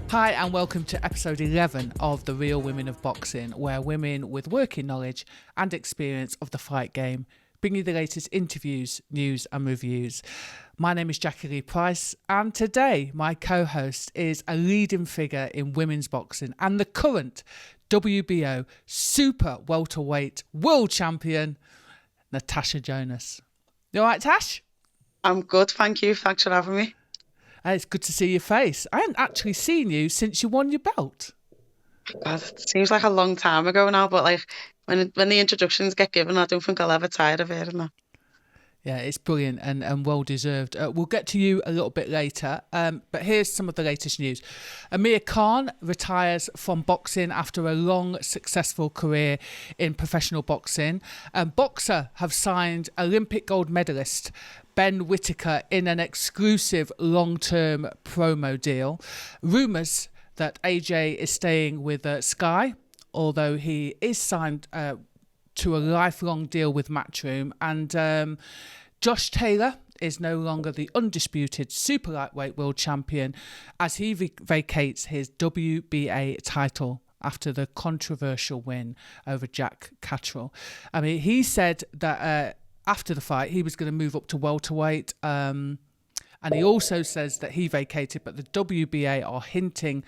Hi and welcome to episode 11 of The Real Women of Boxing, where women with working knowledge and experience of the fight game bring you the latest interviews, news and reviews. My name is Jacqui-Lee Pryce, and today my co-host is a leading figure in women's boxing and the current WBO super welterweight world champion, Natasha Jonas. You all right, Tash? I'm good, thank you. Thanks for having me. It's good to see your face. I haven't actually seen you since you won your belt. God, it seems like a long time ago now, but like when the introductions get given, I don't think I'll ever tire of hearing that. Yeah, it's brilliant and well deserved. We'll get to you a little bit later, but here's some of the latest news. Amir Khan retires from boxing after a long, successful career in professional boxing. Boxer have signed Olympic gold medalist Ben Whittaker in an exclusive long-term promo deal. Rumours that AJ is staying with Sky, although he is signed to a lifelong deal with Matchroom, and Josh Taylor is no longer the undisputed super lightweight world champion as he vacates his WBA title after the controversial win over Jack Catterall. I mean, he said that after the fight he was going to move up to welterweight, and he also says that he vacated, but the WBA are hinting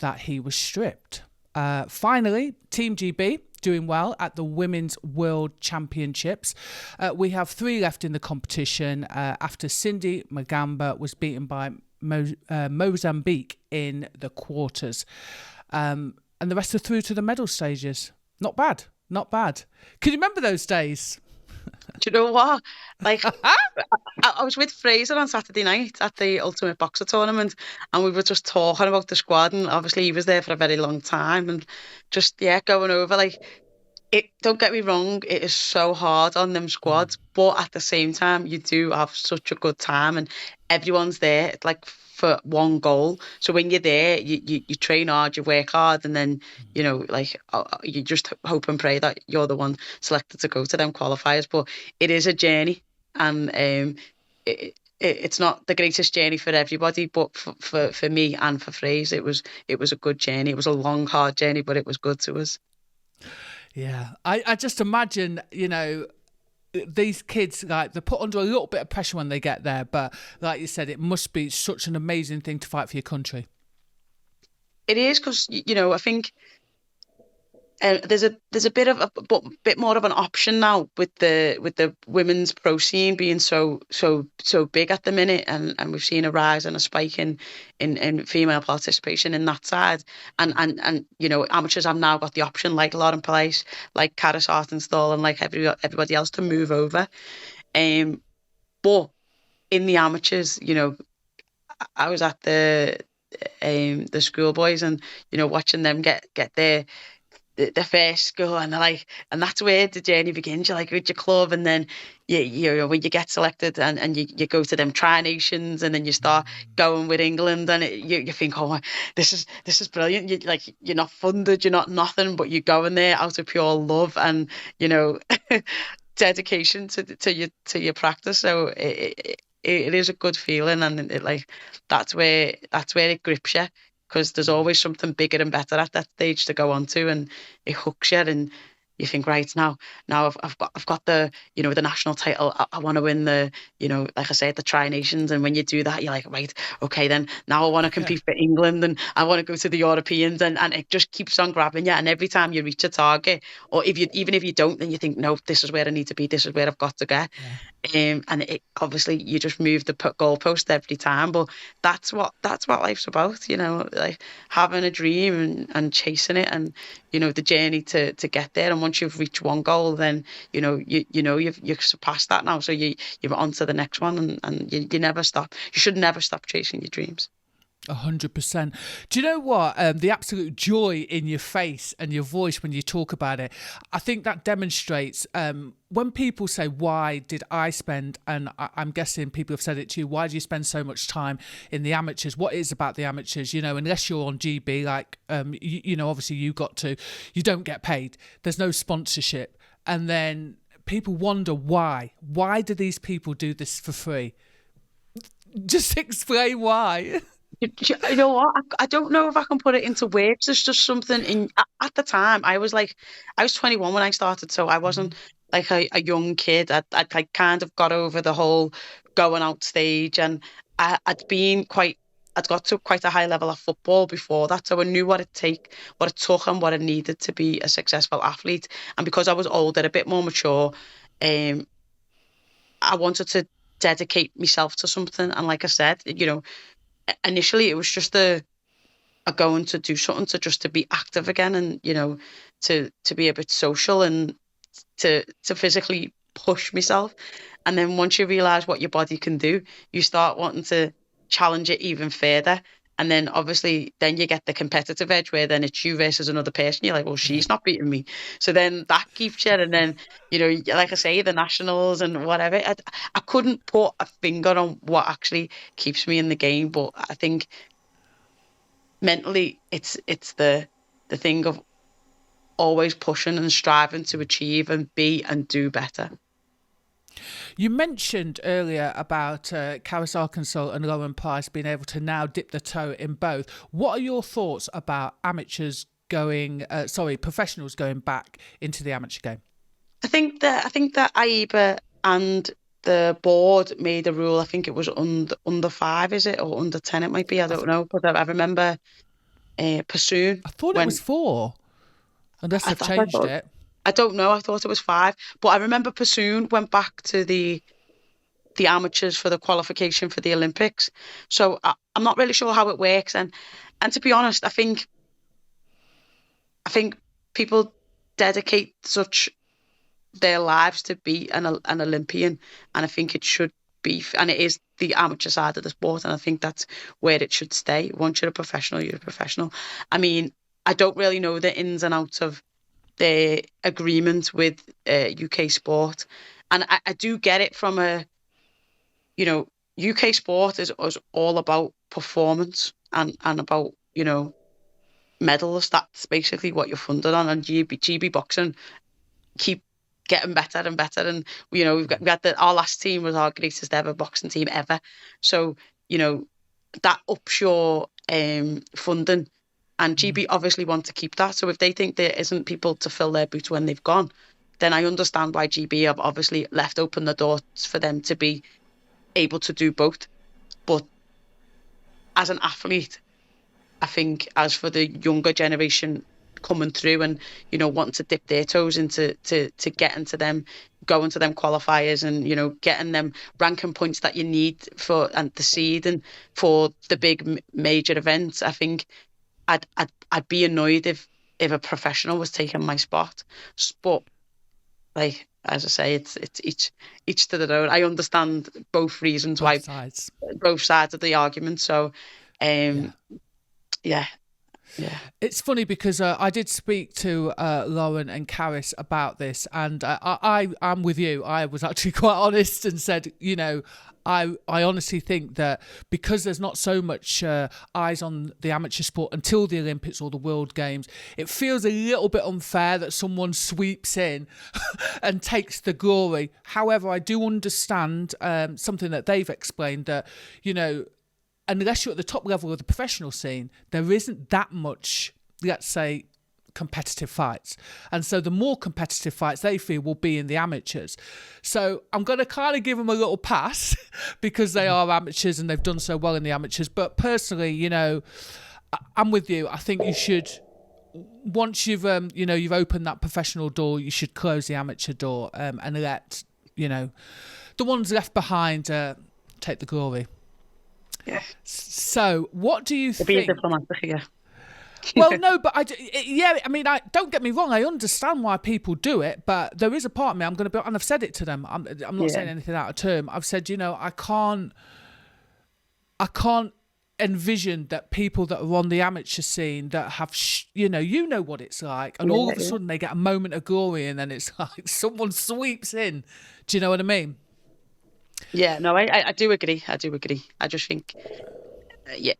that he was stripped. Finally, Team GB doing well at the Women's World Championships. We have 3 left in the competition after Cindy Magamba was beaten by Mozambique in the quarters. And the rest are through to the medal stages. Not bad, not bad. Can you remember those days? Do you know what? Like, I was with Fraser on Saturday night at the Ultimate Boxer tournament, and we were just talking about the squad, and obviously he was there for a very long time, and just, going over, like, don't get me wrong, it is so hard on them squads, but at the same time, you do have such a good time, and everyone's there, like, for one goal. So when you're there, you train hard, you work hard, and then, you just hope and pray that you're the one selected to go to them qualifiers. But it is a journey, and it's not the greatest journey for everybody, but for me and for Fraser, it was a good journey. It was a long, hard journey, but it was good to us. Yeah, I just imagine, these kids, like, they're put under a little bit of pressure when they get there, but like you said, it must be such an amazing thing to fight for your country. It is, because I think there's a bit more of an option now with the women's pro scene being so big at the minute, and we've seen a rise and a spike in female participation in that side, and amateurs have now got the option, like Lauren Place, like Karis Artenstall, and like everybody else, to move over. But in the amateurs, I was at the schoolboys, and watching them get the first school, and and that's where the journey begins. You're like with your club, and then you when you get selected, and you go to them tri-nations, and then you start going with England, and you think, oh my, this is brilliant. You're not funded, you're not nothing, but you're going there out of pure love and dedication to your practice. So it is a good feeling, and that's where it grips you, because there's always something bigger and better at that stage to go on to, and it hooks you, and you think, right, now I've got the the national title. I want to win the like I said, the tri-nations, and when you do that, you're like, right, okay, then now I want to compete for England, and I want to go to the Europeans, and it just keeps on grabbing you. And every time you reach a target, or even if you don't, then you think, no, this is where I need to be, this is where I've got to get. And it obviously, you just move the goalpost every time, but that's what life's about, like having a dream and chasing it, and the journey to get there. And once you've reached one goal, then you've surpassed that now, so you're on to the next one, and you never stop. You should never stop chasing your dreams. 100%. Do you know what? The absolute joy in your face and your voice when you talk about it, I think that demonstrates when people say, why did I spend, and I'm guessing people have said it to you, why do you spend so much time in the amateurs? What is about the amateurs? Unless you're on GB, like, obviously you don't get paid. There's no sponsorship. And then people wonder why. Why do these people do this for free? Just explain why. You know what? I don't know if I can put it into words. There's just something at the time. I was 21 when I started, so I wasn't like a young kid. I'd like kind of got over the whole going out stage, and I'd been quite. I'd got to quite a high level of football before that, so I knew what it took, and what it needed to be a successful athlete. And because I was older, a bit more mature, um, I wanted to dedicate myself to something. And like I said, initially it was just a going to do something to just to be active again, and to be a bit social, and to physically push myself. And then once you realize what your body can do, you start wanting to challenge it even further. And then obviously then you get the competitive edge, where then it's you versus another person. You're like, well, she's not beating me. So then that keeps you. And then, like I say, the nationals and whatever. I couldn't put a finger on what actually keeps me in the game. But I think mentally it's the thing of always pushing and striving to achieve and be and do better. You mentioned earlier about Karis Arkansas and Lauren Price being able to now dip the toe in both. What are your thoughts about professionals going back into the amateur game? I think that AIBA and the board made a rule. I think it was under 5, is it, or under 10? It might be. I don't know, but I remember Pursoon I thought it when was 4, unless I, they've I changed thought it. I don't know. I thought it was 5, but I remember Pursoon went back to the amateurs for the qualification for the Olympics. So I'm not really sure how it works, and to be honest, I think people dedicate such their lives to be an Olympian, and I think it should be, and it is the amateur side of the sport, and I think that's where it should stay. Once you're a professional, you're a professional. I mean, I don't really know the ins and outs of the agreement with UK sport, and I do get it from UK sport is all about performance, and about medals. That's basically what you're funded on, and GB boxing keep getting better and better. And we had our last team was our greatest ever boxing team ever. So that ups your funding, and GB obviously want to keep that. So if they think there isn't people to fill their boots when they've gone, then I understand why GB have obviously left open the doors for them to be able to do both. But as an athlete, I think as for the younger generation coming through, and wanting to dip their toes into to get into them, go into them qualifiers, and getting them ranking points that you need for, and the seed, and for the big major events, I think I'd be annoyed if a professional was taking my spot. But like, as I say, it's each to their own. I understand both reasons Both sides. both sides of the argument. So Yeah. yeah. Yeah. It's funny because I did speak to Lauren and Karis about this, and I'm with you. I was actually quite honest and said, I honestly think that because there's not so much eyes on the amateur sport until the Olympics or the World Games, it feels a little bit unfair that someone sweeps in and takes the glory. However, I do understand something that they've explained, that, unless you're at the top level of the professional scene, there isn't that much, let's say, competitive fights. And so the more competitive fights they feel will be in the amateurs. So I'm going to kind of give them a little pass because they are amateurs and they've done so well in the amateurs. But personally, I'm with you. I think you should, once you've opened that professional door, you should close the amateur door, and let, the ones left behind take the glory. Yeah. So, what do you To think? be a diplomat here. Well, no, but I mean, don't get me wrong. I understand why people do it, but there is a part of me. I'm going to be, and I've said it to them. I'm not saying anything out of term. I've said, I can't envision that people that are on the amateur scene that have, you know what it's like, and all of a sudden they get a moment of glory, and then it's like someone sweeps in. Do you know what I mean? Yeah, no, I do agree. I do agree. I just think,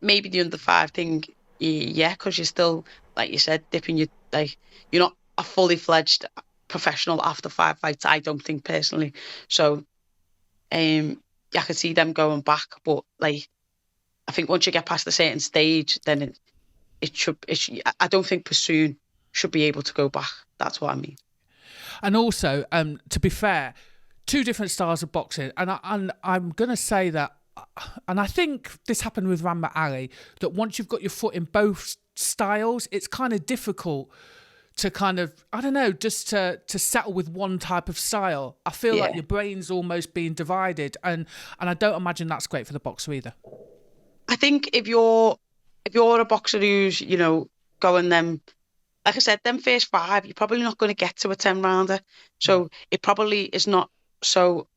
maybe the under 5 thing, yeah, because you're still, like you said, dipping your, like, you're not a fully fledged professional after 5 fights, I don't think, personally. So, I could see them going back, but like, I think once you get past a certain stage, then I don't think Pursuit should be able to go back. That's what I mean. And also, to be fair, two different styles of boxing, and I'm gonna say that, and I think this happened with Muhammad Ali, that once you've got your foot in both styles, it's kind of difficult to kind of, I don't know, just to settle with one type of style. I feel like your brain's almost being divided, and I don't imagine that's great for the boxer either. I think if you're a boxer who's, you know, going them, like I said, them first 5, you're probably not going to get to a 10-rounder. So it probably is not so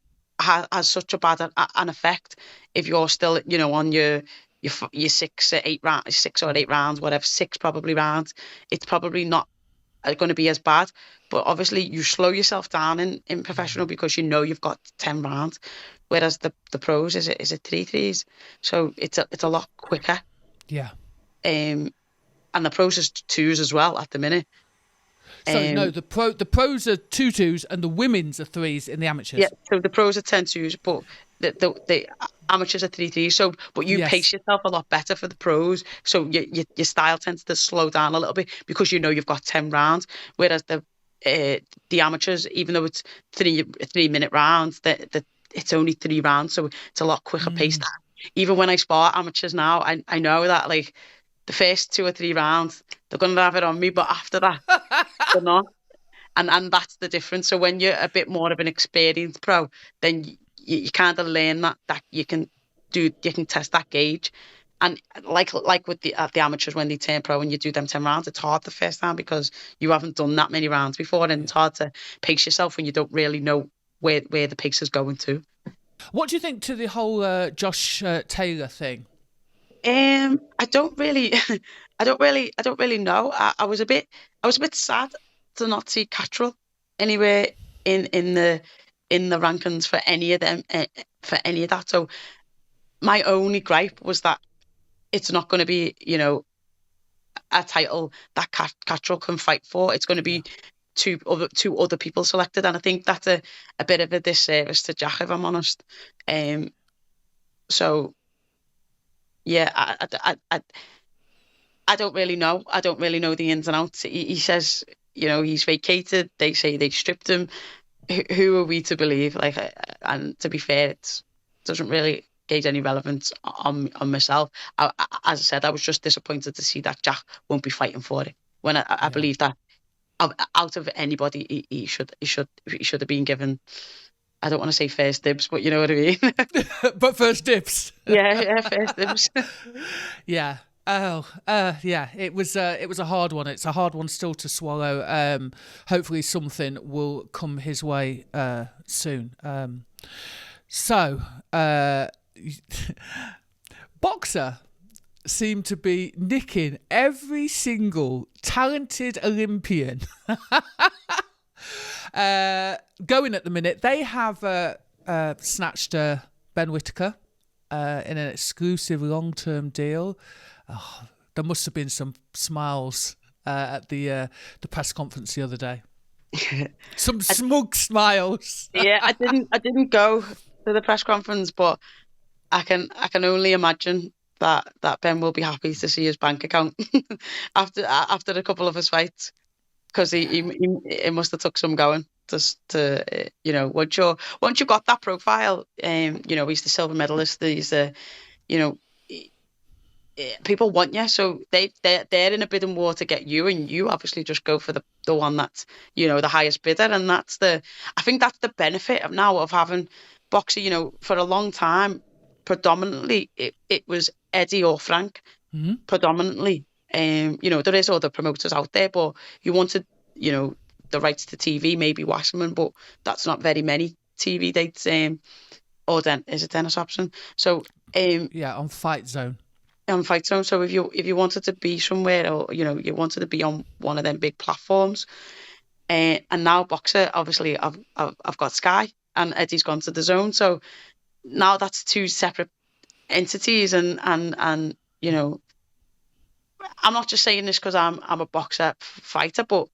has such a bad an effect if you're still, you know, on your 6 or 8 rounds, 6 or 8 rounds, whatever, 6 probably rounds. It's probably not going to be as bad. But obviously you slow yourself down in professional because you know you've got 10 rounds. Whereas the pros is it 3 threes, so it's a lot quicker. Yeah. And the pros is 2s as well at the minute. So no, the pros are 2-2s and the women's are 3s in the amateurs. Yeah, so the pros are 10-2s, but the amateurs are 3 threes. So, but you pace yourself a lot better for the pros. So your style tends to slow down a little bit because you know you've got 10 rounds. Whereas the amateurs, even though it's 3-minute rounds, it's only 3 rounds, so it's a lot quicker paced. Even when I spar amateurs now, I know that like the first 2 or 3 rounds they're going to have it on me, but after that they're not. And that's the difference. So when you're a bit more of an experienced pro, then you kind of learn that you can test that gauge. And like with the amateurs, when they turn pro and you do them 10 rounds, it's hard the first time because you haven't done that many rounds before, and it's hard to pace yourself when you don't really know where the pace is going to. What do you think to the whole Josh Taylor thing? I don't really know. I was a bit sad to not see Cattrall anywhere in the rankings for any of them, for any of that. So my only gripe was that it's not going to be, you know, a title that Cattrall can fight for. It's going to be two other people selected, and I think that's a bit of a disservice to Jack, if I'm honest. So yeah, I don't really know. I don't really know the ins and outs. He says, you know, he's vacated. They say they stripped him. Who are we to believe? Like, and to be fair, it doesn't really gauge any relevance on myself. As I said, I was just disappointed to see that Jack won't be fighting for it. When I believe that out of anybody, he should have been given. I don't want to say first dibs, but you know what I mean. But first dibs. Yeah, first dibs. Yeah. Oh, yeah. It was a hard one. It's a hard one still to swallow. Hopefully something will come his way soon. So, Boxer seemed to be nicking every single talented Olympian going at the minute. They have snatched Ben Whittaker in an exclusive long-term deal. Oh, there must have been some smiles at the press conference the other day. Some smug smiles. Yeah, I didn't go to the press conference, but I can only imagine that Ben will be happy to see his bank account after a couple of his fights, because he must have took some going just to, you know, once you got that profile, you know, he's the silver medalist, he's the, you know, people want you, so they're in a bidding war to get you, and you obviously just go for the one that's, you know, the highest bidder. And I think that's the benefit of now of having Boxer. You know, for a long time, predominantly it was Eddie or Frank, predominantly. You know, there is other promoters out there, but you wanted, you know, the rights to TV, maybe Wasserman, but that's not very many TV dates. Or then is it Dennis Hobson? So yeah, on Fight Zone. On Fight Zone. So if you wanted to be somewhere, or you know, you wanted to be on one of them big platforms, and now Boxer, obviously I've got Sky, and Eddie's gone to the Zone. So now that's 2 separate entities, and you know, I'm not just saying this because I'm a boxer fighter, but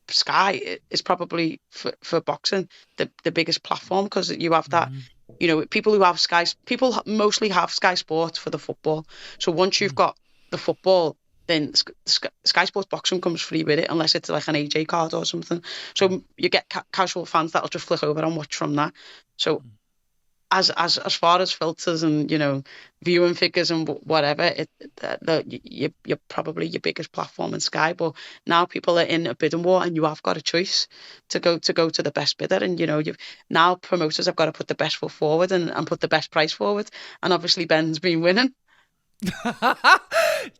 Sky is probably for boxing the biggest platform, because you have that You know, people who have people mostly have Sky Sports for the football. So once you've got the football, then Sky Sports Boxing comes free with it, unless it's like an AJ card or something. So you get casual fans that'll just flick over and watch from that. So as far as filters and, you know, viewing figures and whatever, you're probably your biggest platform in Sky. But now people are in a bidding war, and you have got a choice to go to the best bidder. And, you know, now promoters have got to put the best foot forward and put the best price forward. And obviously Ben's been winning.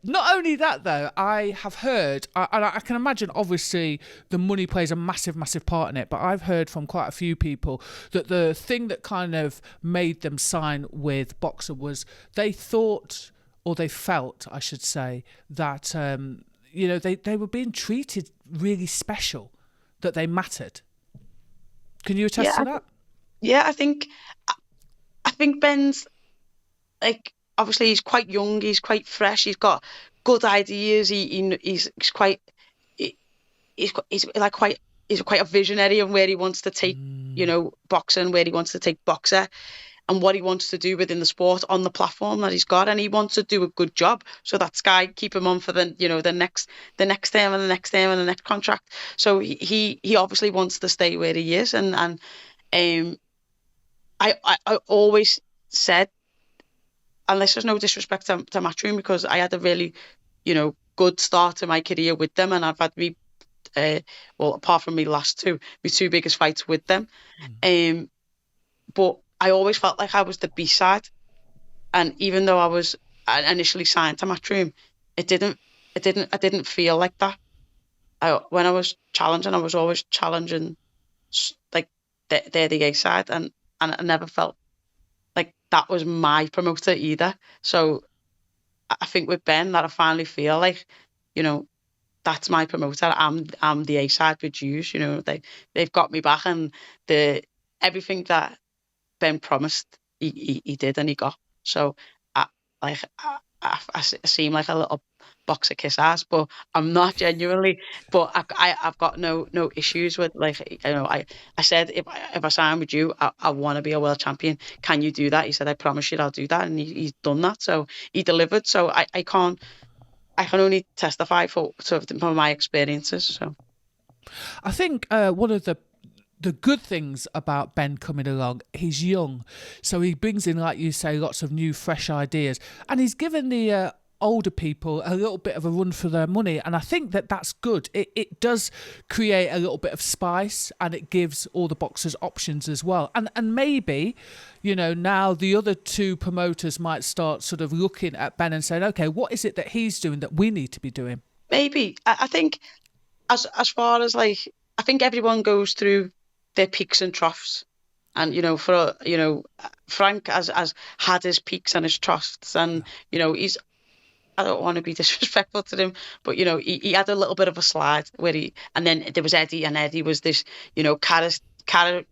Not only that, though, I have heard, and I can imagine, obviously, the money plays a massive, massive part in it, but I've heard from quite a few people that the thing that kind of made them sign with Boxer was they thought, or they felt, I should say, that, you know, they were being treated really special, that they mattered. Can you attest to that? Yeah, I think Ben's, like, obviously he's quite young, he's quite fresh, he's got good ideas, he's quite a visionary of where he wants to take, you know, boxing, where he wants to take Boxer, and what he wants to do within the sport on the platform that he's got, and he wants to do a good job so that Sky keep him on for the, you know, the next term and the next term and the next contract. So he obviously wants to stay where he is, and I always said, unless there's no disrespect to Matchroom, because I had a really, you know, good start to my career with them, and I've had well, apart from me last two biggest fights with them. But I always felt like I was the B-side, and even though I was initially signed to Matchroom, I didn't feel like that. When I was challenging, I was always challenging like they're the A-side, and I never felt like that was my promoter either. So I think with Ben, that I finally feel like, you know, that's my promoter. I'm the A-side with Jews. You know, they've got me back, and everything that Ben promised, he did, and he got. So I seem like a little boxer kiss ass, but I'm not genuinely. But I've got no issues with, like, you know, I said, if I sign with you, I want to be a world champion. Can you do that? He said, I promise you I'll do that, and he's done that. So he delivered. So I can only testify for my experiences. So I think one of the good things about Ben coming along, he's young, so he brings in, like you say, lots of new, fresh ideas, and he's given the older people a little bit of a run for their money, and I think that that's good. It does create a little bit of spice, and it gives all the boxers options as well. And maybe, you know, now the other two promoters might start sort of looking at Ben and saying, okay, what is it that he's doing that we need to be doing? Maybe. I think as far as, like, I think everyone goes through their peaks and troughs, and, you know, for, you know, Frank has had his peaks and his troughs, and, you know, I don't want to be disrespectful to him, but, you know, he had a little bit of a slide and then there was Eddie, and Eddie was this, you know, charismatic,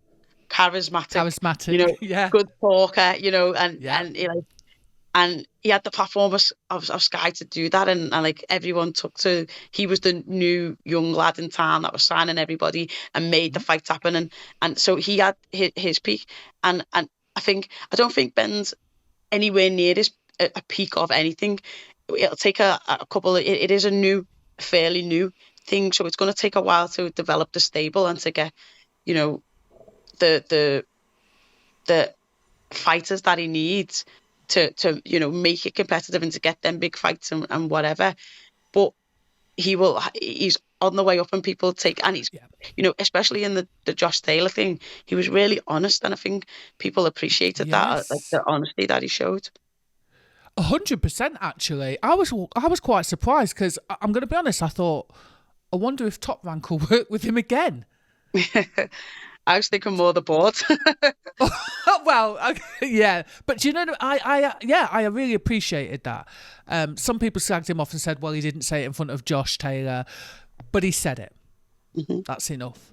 you know, yeah, good talker, you know, and you know, and he had the platform of Sky to do that, and like everyone he was the new young lad in town that was signing everybody and made the fights happen, and so he had his peak, and I don't think Ben's anywhere near a peak of anything. It'll take a couple of, it is a fairly new thing, so it's going to take a while to develop the stable and to get, you know, the fighters that he needs to you know, make it competitive and to get them big fights and whatever. But he's on the way up, and people and he's, you know, especially in the Josh Taylor thing, he was really honest, and I think people appreciated that, like, the honesty that he showed. 100%, actually. I was quite surprised, because I'm going to be honest, I thought, I wonder if Top Rank will work with him again. I was thinking more the board. Well, yeah, but you know, I really appreciated that. Some people slagged him off and said, well, he didn't say it in front of Josh Taylor, but he said it. Mm-hmm. That's enough.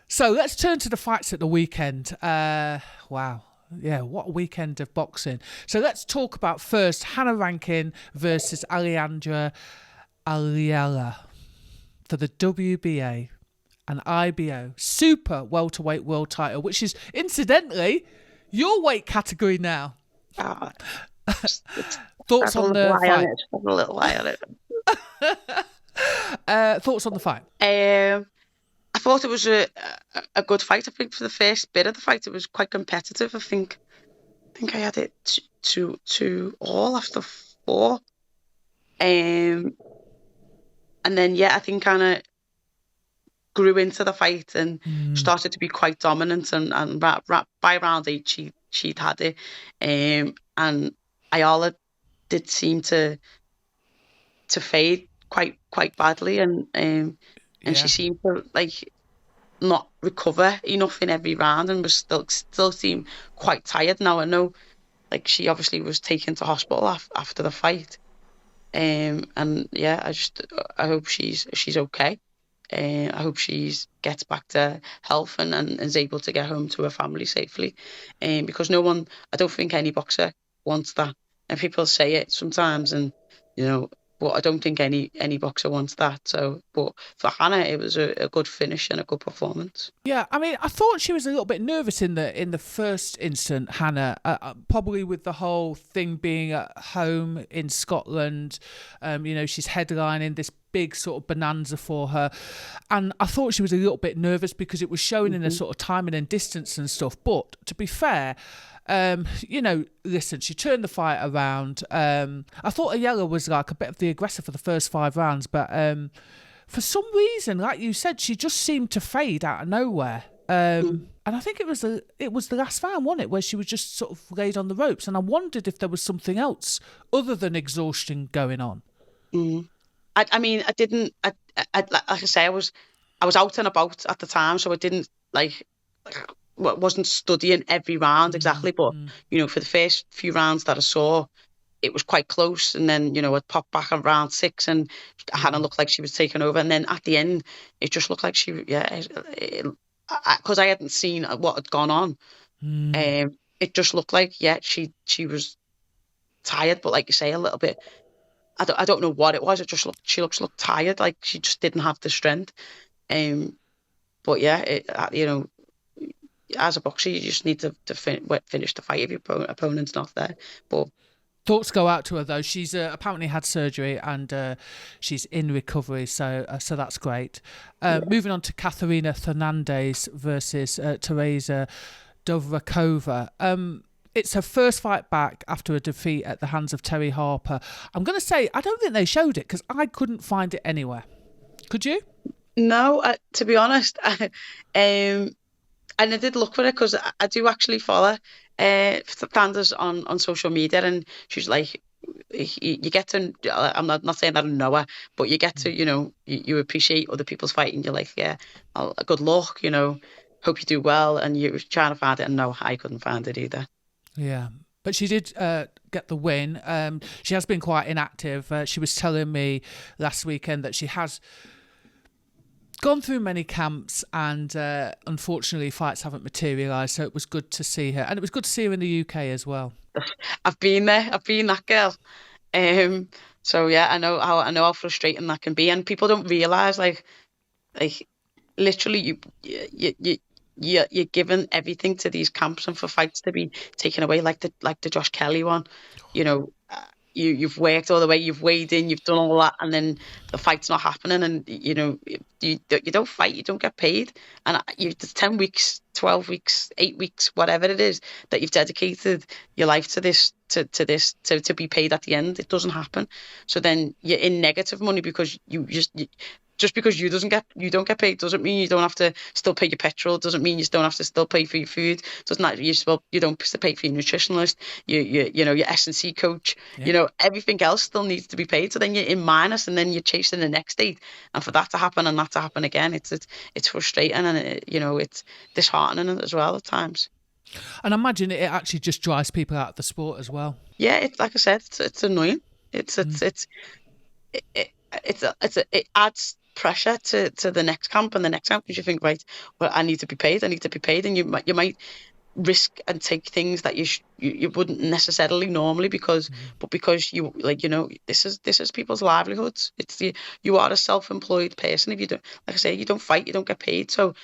So let's turn to the fights at the weekend. Wow. Yeah, what a weekend of boxing. So let's talk about first Hannah Rankin versus Alejandra Aliala for the and IBO Super Welterweight World title, which is, incidentally, Your weight category now. Oh, Thoughts on the fight? A little lie on it. Thoughts on the fight? I thought it was a good fight. I think for the first bit of the fight, it was quite competitive. I think I had it 2-2 after 4. And then I think kind of grew into the fight and started to be quite dominant. And by round 8, she'd had it. And Ayala did seem to fade quite badly, and she seemed to not recover enough in every round, and was still seemed quite tired. Now I know she obviously was taken to hospital after the fight, and I hope she's okay. I hope she gets back to health and is able to get home to her family safely, because I don't think any boxer wants that. And people say it sometimes, and but I don't think any boxer wants that. So, but for Hannah, it was a good finish and a good performance. Yeah, I mean, I thought she was a little bit nervous in the first instant, Hannah, probably with the whole thing being at home in Scotland. She's headlining this big sort of bonanza for her, and I thought she was a little bit nervous because it was showing in a sort of timing and distance and stuff. But to be fair, listen, she turned the fight around. I thought Ayala was a bit of the aggressor for the first 5 rounds, but for some reason, like you said, she just seemed to fade out of nowhere. And I think it was the last round, wasn't it, where she was just sort of laid on the ropes. And I wondered if there was something else other than exhaustion going on. I mean, I didn't. Like I say, I was out and about at the time, so I didn't wasn't studying every round exactly. But for the first few rounds that I saw, it was quite close, and then it popped back on round 6, and Hannah looked like she was taking over, and then at the end, it just looked like she, because I hadn't seen what had gone on. It just looked like she was tired, but like you say, a little bit. I don't know what it was. It just looked tired, like she just didn't have the strength. But as a boxer, you just need to finish the fight if your opponent's not there. But thoughts go out to her though. She's apparently had surgery and she's in recovery, so that's great. Moving on to Katarina Fernandez versus Teresa Dovrakova. It's her first fight back after a defeat at the hands of Terry Harper. I'm going to say I don't think they showed it because I couldn't find it anywhere. Could you? No, to be honest, and I did look for it because I do actually follow Fernandez on social media, and she's like, you get to, I'm not saying that I know her, but you get to, you appreciate other people's fighting. You're like, good luck, hope you do well, and you're trying to find it, and no, I couldn't find it either. Yeah, but she did get the win. She has been quite inactive. She was telling me last weekend that she has gone through many camps and unfortunately fights haven't materialised, so it was good to see her, and it was good to see her in the UK as well. I've been there. I've been that girl. So yeah, I know how frustrating that can be, and people don't realise like literally you're given everything to these camps, and for fights to be taken away like the Josh Kelly one, you've worked all the way, you've weighed in, you've done all that, and then the fight's not happening, and you don't fight, you don't get paid, and it's 10 weeks, 12 weeks, 8 weeks, whatever it is that you've dedicated your life to this, to be paid at the end. It doesn't happen. So then you're in negative money because just because you don't get paid doesn't mean you don't have to still pay your petrol. Doesn't mean you don't have to still pay for your food. Doesn't that you don't have to pay for your nutritionalist, your S&C coach. Yeah. Everything else still needs to be paid. So then you're in minus, and then you're chasing the next date. And for that to happen and that to happen again, it's frustrating, and it's disheartening as well at times. And I imagine it actually just drives people out of the sport as well. Yeah, it's like I said, it's annoying. It adds pressure to the next camp and the next camp, because you think, right, well, I need to be paid, and you might risk and take things that you wouldn't necessarily normally because you this is people's livelihoods. You are a self-employed person. If you don't, like I say, you don't fight, you don't get paid. So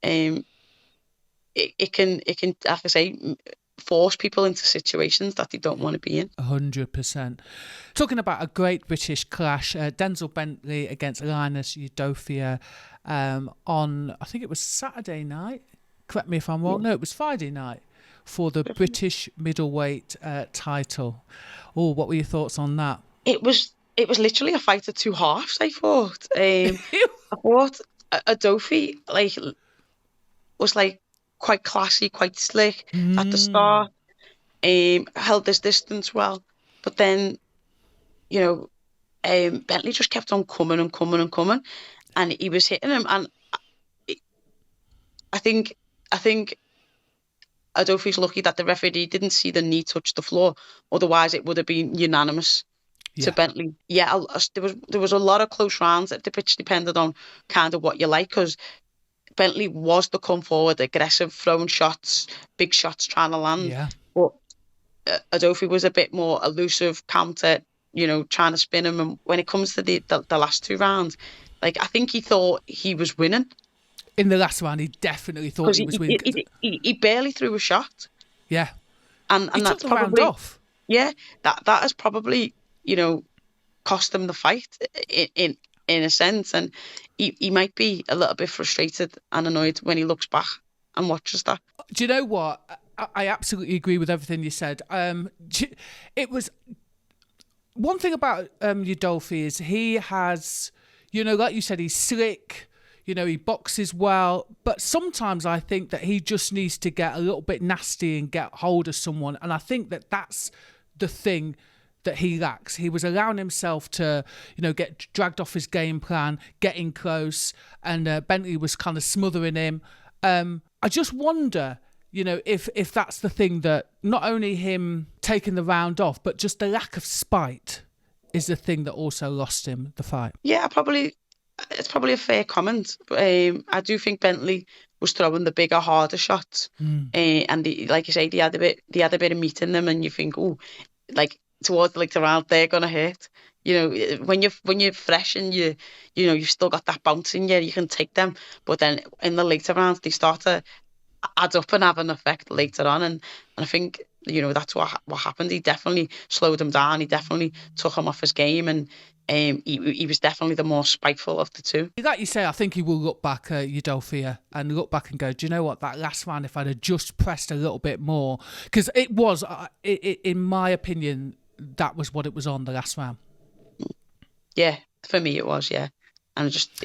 it can like I say, force people into situations that they don't want to be in. 100%. Talking about a great British clash, Denzel Bentley against Linus Udofia on, I think it was Saturday night. Correct me if I'm wrong. No, it was Friday night for the British middleweight title. Oh, what were your thoughts on that? It was literally a fight of two halves, I thought. I thought Udofia was quite classy, quite slick at the start. Held this distance well, but then Bentley just kept on coming and coming and coming, and he was hitting him. And I think Udofia's lucky that the referee didn't see the knee touch the floor. Otherwise, it would have been unanimous to Bentley. Yeah, there was a lot of close rounds, which depended on kind of what you like, because Bentley was the come forward, aggressive, throwing shots, big shots, trying to land. Yeah. But Udofia was a bit more elusive, counter, trying to spin him. And when it comes to the last two rounds, I think he thought he was winning. In the last round, he definitely thought he was winning. He barely threw a shot. Yeah. And he that's took the round probably off. Yeah, that has probably, cost him the fight in a sense. And he might be a little bit frustrated and annoyed when he looks back and watches that. Do you know what? I absolutely agree with everything you said. It was one thing about Udofia is he has, like you said, he's slick. He boxes well, but sometimes I think that he just needs to get a little bit nasty and get hold of someone. And I think that that's the thing that he lacks. He was allowing himself to, get dragged off his game plan, getting close, and Bentley was kind of smothering him. I just wonder, if that's the thing that not only him taking the round off, but just the lack of spite is the thing that also lost him the fight. Yeah, it's probably a fair comment. I do think Bentley was throwing the bigger, harder shots, and like you say, they had a bit of meat in them, and you think, towards the round, they're gonna hurt. When you're fresh and you've still got that bounce in you, you can take them. But then in the later rounds, they start to add up and have an effect later on, and I think that's what happened. He definitely slowed him down. He definitely took him off his game, and he was definitely the more spiteful of the two. Like you say, I think he will look back at Udofia and look back and go, do you know what, that last round, if I'd have just pressed a little bit more, because it was, in my opinion, that was what it was on the last round. Yeah, for me it was, yeah. And just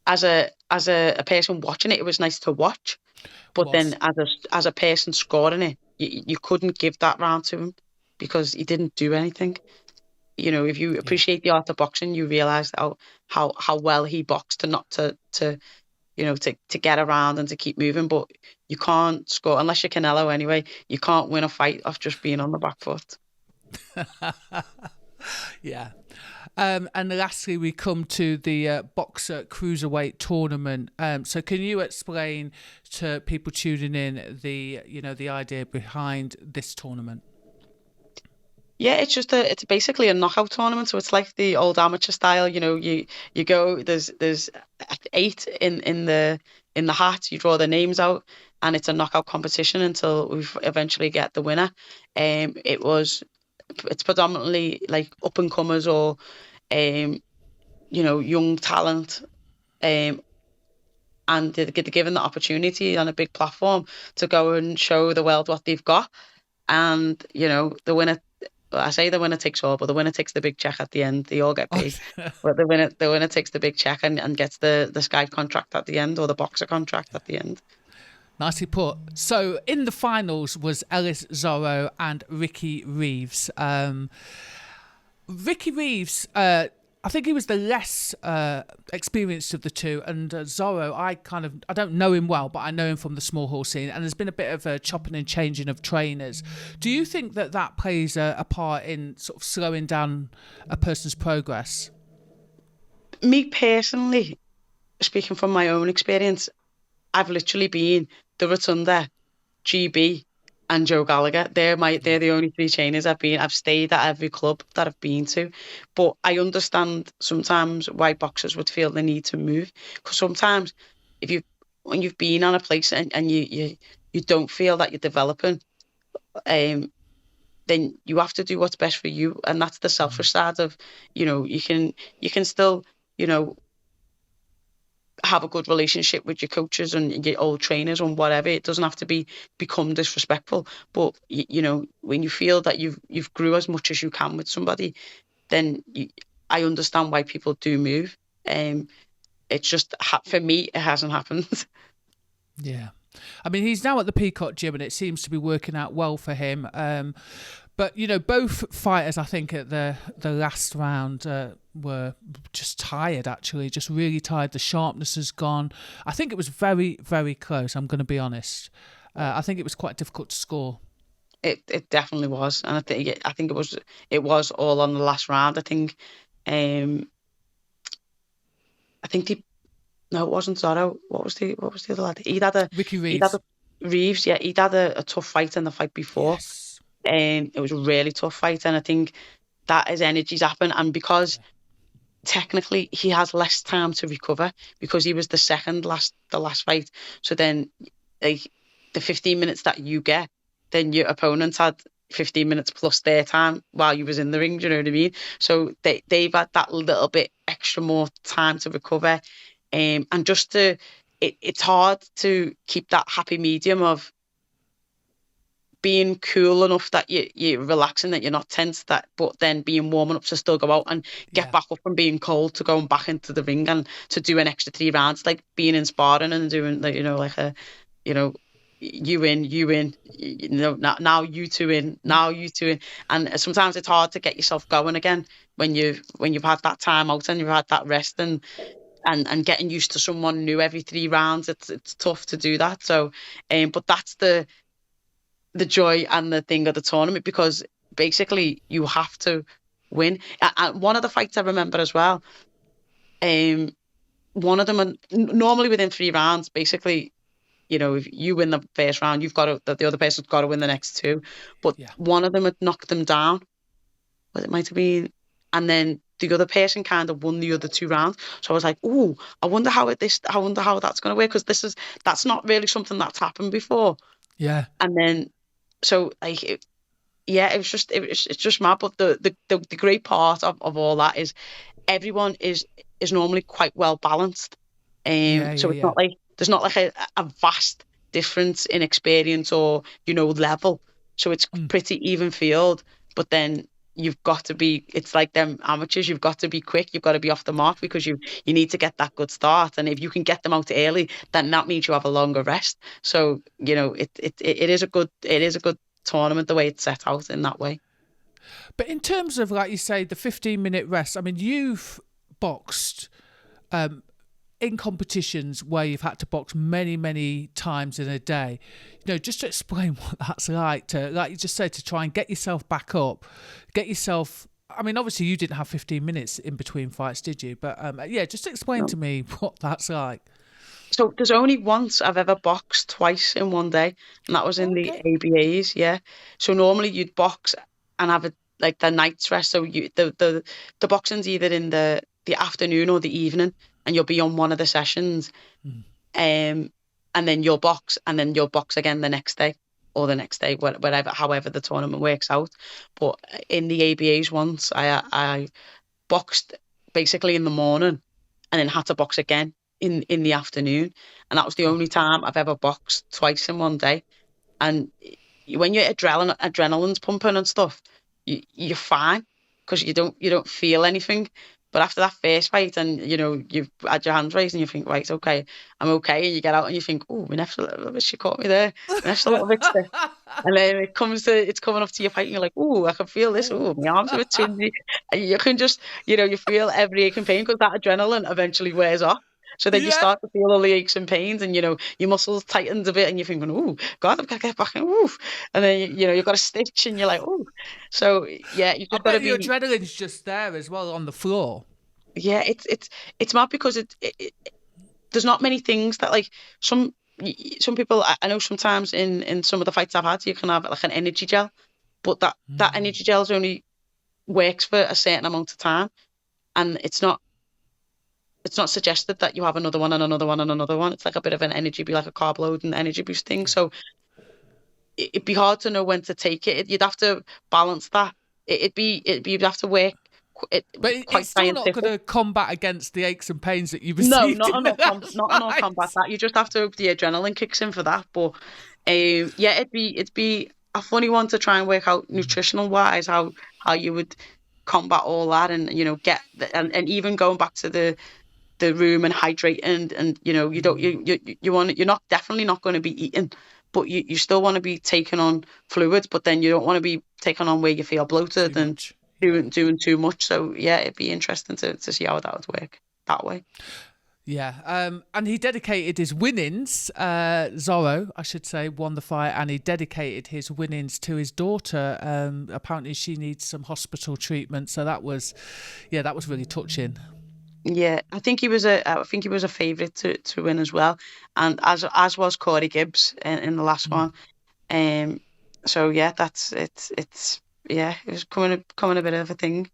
as a person watching it, it was nice to watch. But then as a person scoring it, you couldn't give that round to him because he didn't do anything. If you appreciate the art of boxing, you realise how well he boxed to get around and to keep moving. But you can't score, unless you're Canelo anyway, you can't win a fight off just being on the back foot. Yeah. And lastly, we come to the Boxer Cruiserweight tournament. So can you explain to people tuning in the idea behind this tournament? Yeah, it's basically a knockout tournament. So it's like the old amateur style. You go, there's 8 in the hat. You draw the names out, and it's a knockout competition until we eventually get the winner. It's predominantly like up and comers or young talent, and they're given the opportunity on a big platform to go and show the world what they've got. And the winner, I say the winner takes all, but the winner takes the big check at the end. They all get paid, but the winner takes the big check and gets the Sky contract at the end, or the Boxer contract at the end. Nicely put. So in the finals was Ellis Zorro and Ricky Reeves. Ricky Reeves, I think he was the less experienced of the two, and Zorro, I don't know him well, but I know him from the small hall scene, and there's been a bit of a chopping and changing of trainers. Do you think that plays a part in sort of slowing down a person's progress? Me personally, speaking from my own experience, I've literally been the Rotunda, GB, and Joe Gallagher. They're the only 3 trainers I've been. I've stayed at every club that I've been to, but I understand sometimes why boxers would feel the need to move, because sometimes when you've been on a place and you you don't feel that you're developing, then you have to do what's best for you, and that's the selfish side of, you can still, have a good relationship with your coaches and your old trainers and whatever. It doesn't have to become disrespectful, but when you feel that you've grew as much as you can with somebody, then I understand why people do move. It's just, for me, it hasn't happened. Yeah. I mean, he's now at the Peacock Gym and it seems to be working out well for him. But, both fighters, I think, at the last round were just tired, actually, just really tired. The sharpness has gone. I think it was very, very close, I'm going to be honest. I think it was quite difficult to score. It definitely was. And I think it was all on the last round. I think no, it wasn't Zorro. What was the other lad? Ricky Reeves. Reeves, yeah, he'd had a tough fight in the fight before. Yes. It was a really tough fight, and I think that his energy's happened, and because technically he has less time to recover because he was the last fight. So then, like, the 15 minutes that you get, then your opponent had 15 minutes plus their time while you was in the ring. Do you know what I mean? So they've had that little bit extra more time to recover, and just it's hard to keep that happy medium of being cool enough that you're relaxing, that you're not tense, but then being warm enough to still go out and get back up from being cold to going back into the ring and to do an extra 3 rounds, like being in sparring and doing, like, like a, you in, now you two in, now you two in. And sometimes it's hard to get yourself going again when you've had that time out and you've had that rest, and getting used to someone new every 3 rounds. It's tough to do that. So, but that's the joy and the thing of the tournament, because basically you have to win. And one of the fights I remember as well, one of them, normally within 3 rounds, basically, if you win the first round, the other person's got to win the next 2. But one of them had knocked them down. Well, it might have been, and then the other person kind of won the other 2 rounds. So I was like, "Ooh, I wonder how that's going to work, because that's not really something that's happened before." Yeah. And then, so like, it's just mad. But the great part of all that is everyone is normally quite well balanced. So it's not like there's not like a vast difference in experience or level. So it's pretty even field. But then you've got to be, it's like them amateurs, you've got to be quick, you've got to be off the mark, because you need to get that good start. And if you can get them out early, then that means you have a longer rest. So it is a good tournament the way it's set out in that way. But in terms of, like you say, the 15-minute rest, I mean, you've boxed in competitions where you've had to box many, many times in a day. Just to explain what that's like, like you just said, to try and get yourself back up, I mean, obviously you didn't have 15 minutes in between fights, did you? But just explain to me what that's like. So there's only once I've ever boxed twice in one day, and that was in the ABAs. Yeah. So normally you'd box and have the night's rest. So the boxing's either in the afternoon or the evening, and you'll be on one of the sessions, and then you'll box, again the next day, or the next day, whatever, however the tournament works out. But in the ABAs once, I boxed basically in the morning, and then had to box again in the afternoon, and that was the only time I've ever boxed twice in one day. And when your adrenaline's pumping and stuff, you're fine, because you don't feel anything. But after that first fight, and you've had your hands raised, and you think, right, okay, I'm okay, and you get out and you think, oh, my neck's a little bit, she caught me there, my neck's a little bit stiff. And then it's coming up to your fight, and you're like, oh, I can feel this, oh, my arms are a bit twingy. And you can just, you feel every ache and pain, because that adrenaline eventually wears off. So then you start to feel all the aches and pains, and your muscles tightened a bit, and you're thinking, oh God, I've got to get back in. Oof. And then you've got a stitch, and you're like, oh. So yeah, you just got to be. Your adrenaline's just there as well on the floor. Yeah, it's mad, because there's not many things that, like, some people, I know sometimes in some of the fights I've had, you can have like an energy gel, but that energy gel only works for a certain amount of time, and it's not suggested that you have another one and another one and another one. It's like a bit of an energy, be like a carb load and energy boost thing. So it'd be hard to know when to take it. You'd have to balance that. You'd have to work But quite it's still not scientific. going to combat against the aches and pains that you No, received in the last not enough combat fight. that. You just have to hope the adrenaline kicks in for that. But yeah, it'd be a funny one to try and work out nutritional wise how you would combat all that, and get and even going back to the room and hydrate, and you don't you want, you're not definitely not going to be eating, but you still want to be taking on fluids, but then you don't want to be taking on where you feel Too bloated and much. doing too much. So yeah, it'd be interesting to see how that would work that way. Yeah, and he dedicated his winnings. Zorro, I should say, won the fight, and he dedicated his winnings to his daughter. Apparently, she needs some hospital treatment, so that was really touching. Yeah, I think he was a favourite to win as well, and as was Corey Gibbs in the last one. So yeah, it's yeah, it was coming a bit of a thing.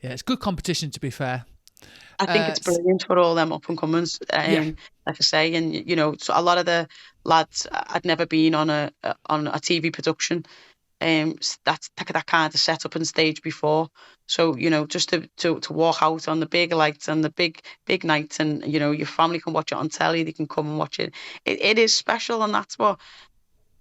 Yeah, it's good competition, to be fair. I think it's brilliant for all them up and comers. Yeah. Like I say, and so a lot of the lads had never been on a TV production. That kind of setup and stage before. So just to walk out on the big lights and the big nights, and your family can watch it on telly. They can come and watch it. It is special, and that's what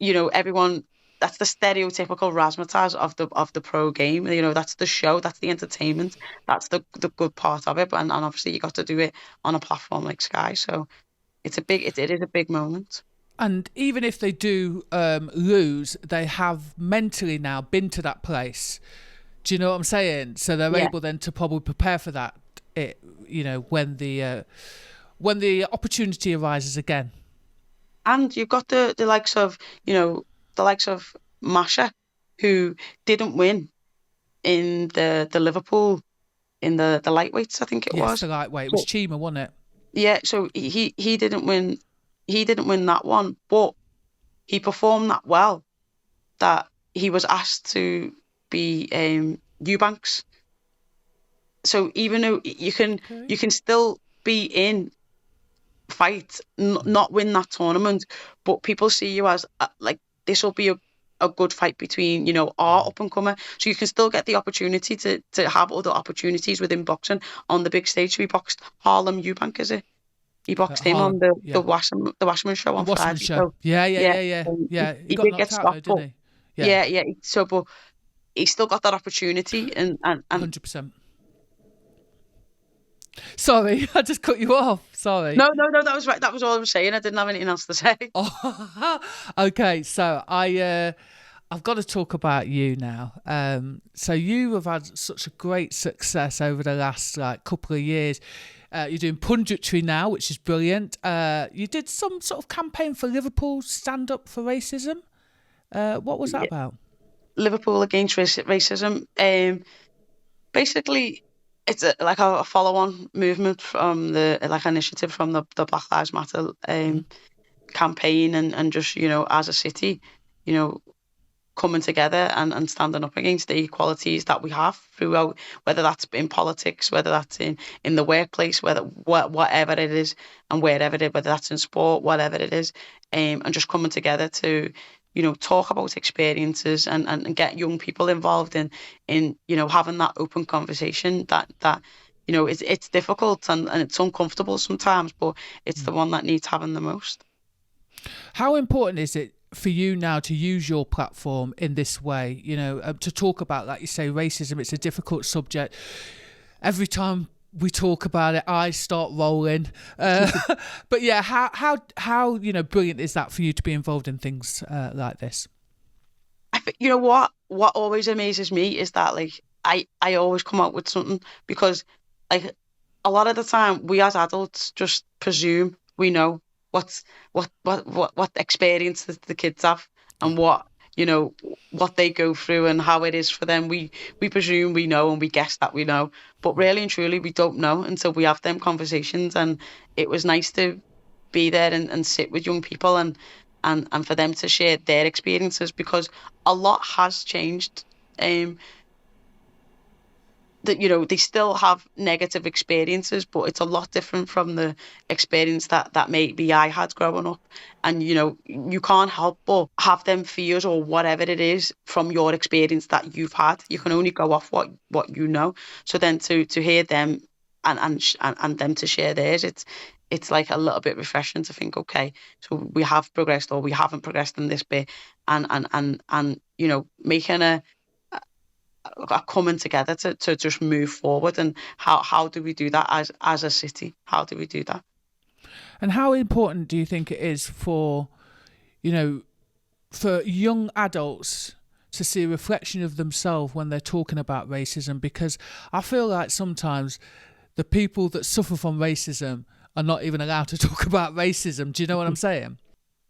everyone. That's the stereotypical razzmatazz of the pro game. That's the show. That's the entertainment. That's the good part of it. And obviously you got to do it on a platform like Sky. So it is a big moment. And even if they do lose, they have mentally now been to that place. Do you know what I'm saying? So they're able then to probably prepare for that. When the opportunity arises again. And you've got the likes of Masha, who didn't win in the Liverpool in the lightweights, I think it was. Yes, the lightweight. It was Chima, wasn't it? Yeah, so he didn't win. He didn't win that one, but he performed that well that he was asked to be Eubanks. So even though you can still be in fight, not win that tournament, but people see you as like this will be a good fight between our up and comer. So you can still get the opportunity to have other opportunities within boxing on the big stage. So he boxed Harlem Eubank, is it? He boxed him on the Wasserman show on Friday. Show. So, yeah. He got did knocked get out, stopped, though, didn't he? Yeah. So, but he still got that opportunity, and 100%. Sorry, I just cut you off. Sorry. No, that was right. That was all I was saying. I didn't have anything else to say. Oh, okay, so I've got to talk about you now. So you have had such a great success over the last couple of years. You're doing punditry now, which is brilliant. You did some sort of campaign for Liverpool Stand Up for Racism. What was that about? Liverpool Against Racism. Basically, it's like a follow-on movement from the initiative from the Black Lives Matter campaign, and just as a city, coming together and standing up against the inequalities that we have throughout, whether that's in politics, whether that's in the workplace, whatever it is, and wherever it is, whether that's in sport, whatever it is, and just coming together to talk about experiences and get young people involved in having that open conversation that it's difficult and it's uncomfortable sometimes, but it's the one that needs having the most. How important is it for you now to use your platform in this way, to talk about, like you say, racism? It's a difficult subject. Every time we talk about it, I start rolling. But yeah, how brilliant is that for you to be involved in things like this? I think what always amazes me is that I always come out with something, because a lot of the time we as adults just presume we know what experience the kids have, and what they go through and how it is for them. We presume we know, and we guess that we know, but really and truly we don't know until we have them conversations. And it was nice to be there and sit with young people and for them to share their experiences, because a lot has changed that, they still have negative experiences, but it's a lot different from the experience that maybe I had growing up. And, you can't help but have them fears or whatever it is from your experience that you've had. You can only go off what you know. So then to hear them and them to share theirs, it's like a little bit refreshing to think, okay, so we have progressed or we haven't progressed in this bit, and making a coming together to just move forward. And how do we do that as a city? How do we do that? And how important do you think it is for young adults to see a reflection of themselves when they're talking about racism? Because I feel like sometimes the people that suffer from racism are not even allowed to talk about racism. Do you know what I'm saying?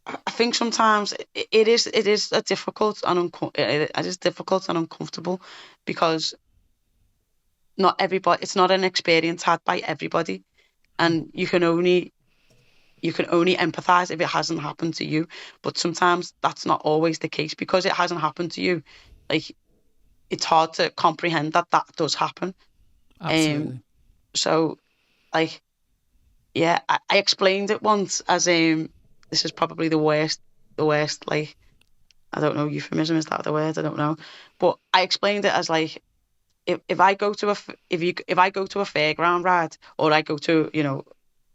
I think sometimes it is a difficult and it is difficult and uncomfortable, because not everybody, it's not an experience had by everybody, and you can only empathize if it hasn't happened to you. But sometimes that's not always the case, because it hasn't happened to you. Like, it's hard to comprehend that does happen. Absolutely. So, like, yeah, I explained it once as this is probably the worst, like, I don't know, euphemism, is that the word? I don't know. But I explained it as like, if I go to a fairground ride, or I go to,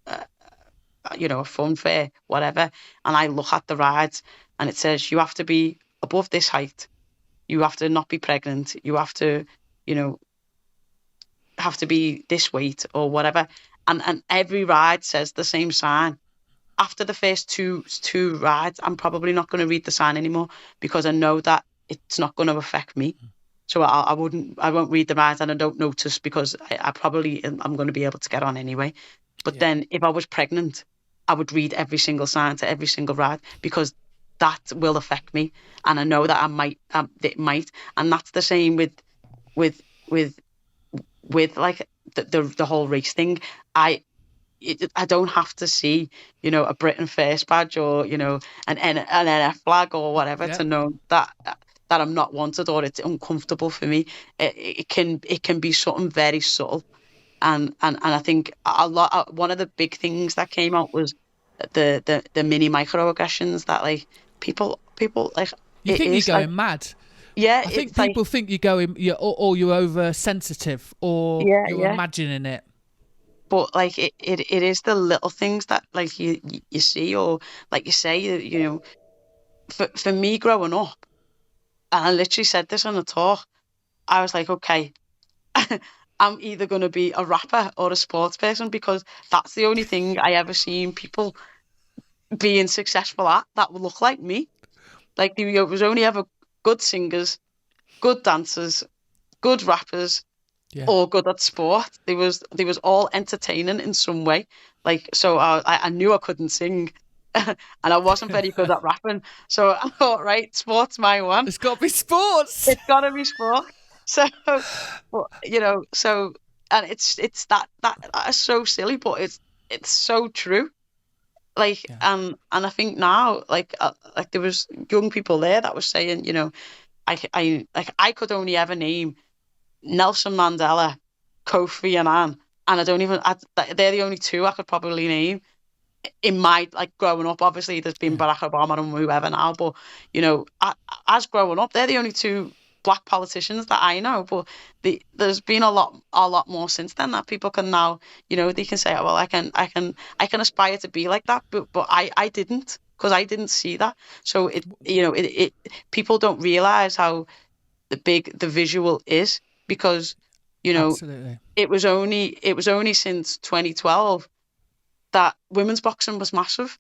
a fun fair, whatever, and I look at the rides and it says you have to be above this height, you have to not be pregnant, you have to, have to be this weight or whatever, and every ride says the same sign. After the first two rides, I'm probably not going to read the sign anymore, because I know that it's not going to affect me. So I won't read the rides, and I don't notice, because I'm going to be able to get on anyway. But then if I was pregnant, I would read every single sign to every single ride, because that will affect me, and I know that it might, and that's the same with like the whole race thing. I don't have to see, a Britain First badge or, an NF flag or whatever to know that I'm not wanted, or it's uncomfortable for me. It can be something very subtle, and I think one of the big things that came out was the mini microaggressions that, like, people like. You think you're going mad? Yeah, I think people think you're going, you're oversensitive, or you're imagining it. But like it is the little things that, like, you see, or like you say, for me growing up, and I literally said this on a talk, I was like, okay, I'm either going to be a rapper or a sports person, because that's the only thing I ever seen people being successful at that would look like me. Like, there was only ever good singers, good dancers, good rappers, or good at sport. They was all entertaining in some way. Like, so I knew I couldn't sing, and I wasn't very good at rapping. So I thought, right, sport's my one. It's got to be sports. It's got to be sport. So, but, so, and it's that is so silly, but it's so true. Like, and I think now, like there was young people there that was saying, I could only ever name Nelson Mandela, Kofi Annan, and they're the only two I could probably name in my, like, growing up. Obviously there's been Barack Obama and whoever now, but as growing up, they're the only two black politicians that I know. But there's been a lot more since then that people can now, they can say, oh, well, I can aspire to be like that, but I didn't, because I didn't see that. So it people don't realize how big the visual is, because Absolutely. it was only since 2012 that women's boxing was massive.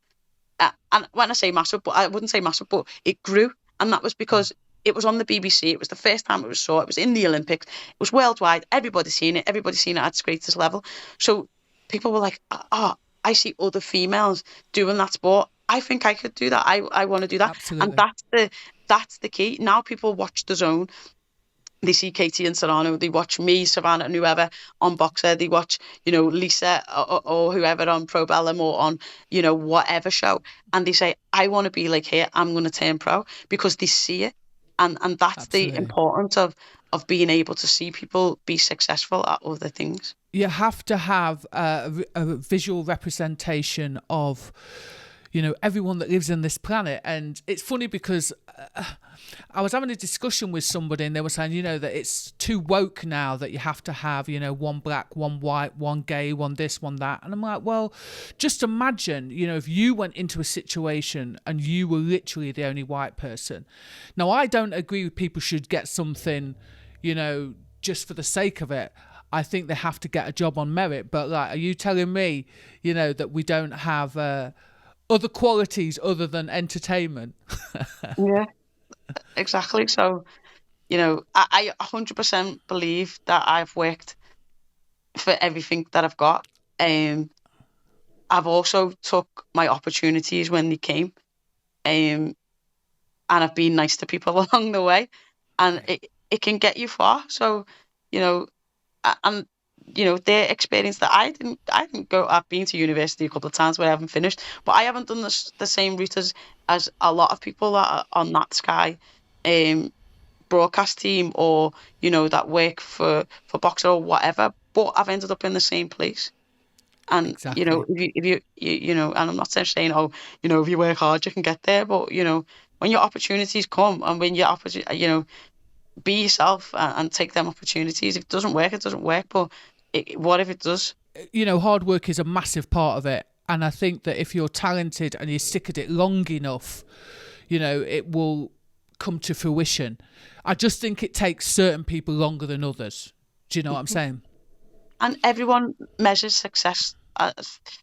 And when I say massive, but I wouldn't say massive, but it grew, and that was because it was on the BBC. It was the first time it was saw. It was in the Olympics. It was worldwide. Everybody's seen it. Everybody's seen it at its greatest level. So people were like, oh, I see other females doing that sport. I think I could do that. I want to do that. Absolutely. And that's the key. Now people watch The Zone. They see Katie and Serrano. They watch me, Savannah, and whoever on Boxer. They watch, Lisa or whoever on Probellum or on, whatever show. And they say, I want to be like her. I'm going to turn pro, because they see it. and that's the Absolutely. importance of being able to see people be successful at other things. You have to have a visual representation of, everyone that lives on this planet. And it's funny because I was having a discussion with somebody and they were saying, that it's too woke now, that you have to have, one black, one white, one gay, one this, one that. And I'm like, well, just imagine, if you went into a situation and you were literally the only white person. Now, I don't agree with people should get something, just for the sake of it. I think they have to get a job on merit. But are you telling me, that we don't have other qualities other than entertainment? Yeah, exactly. So, I 100% believe that I've worked for everything that I've got. I've also took my opportunities when they came, and I've been nice to people along the way, and it can get you far. So, and their experience that I didn't go. I've been to university a couple of times where I haven't finished, but I haven't done the same route as a lot of people that are on that Sky broadcast team, or that work for Boxer or whatever. But I've ended up in the same place. And Exactly. if you and I'm not saying, oh, if you work hard you can get there, but when your opportunities come, and when your be yourself, and take them opportunities. If it doesn't work, it doesn't work. But what if it does? Hard work is a massive part of it. And I think that if you're talented and you stick at it long enough, it will come to fruition. I just think it takes certain people longer than others. Do you know what I'm saying? And everyone measures success.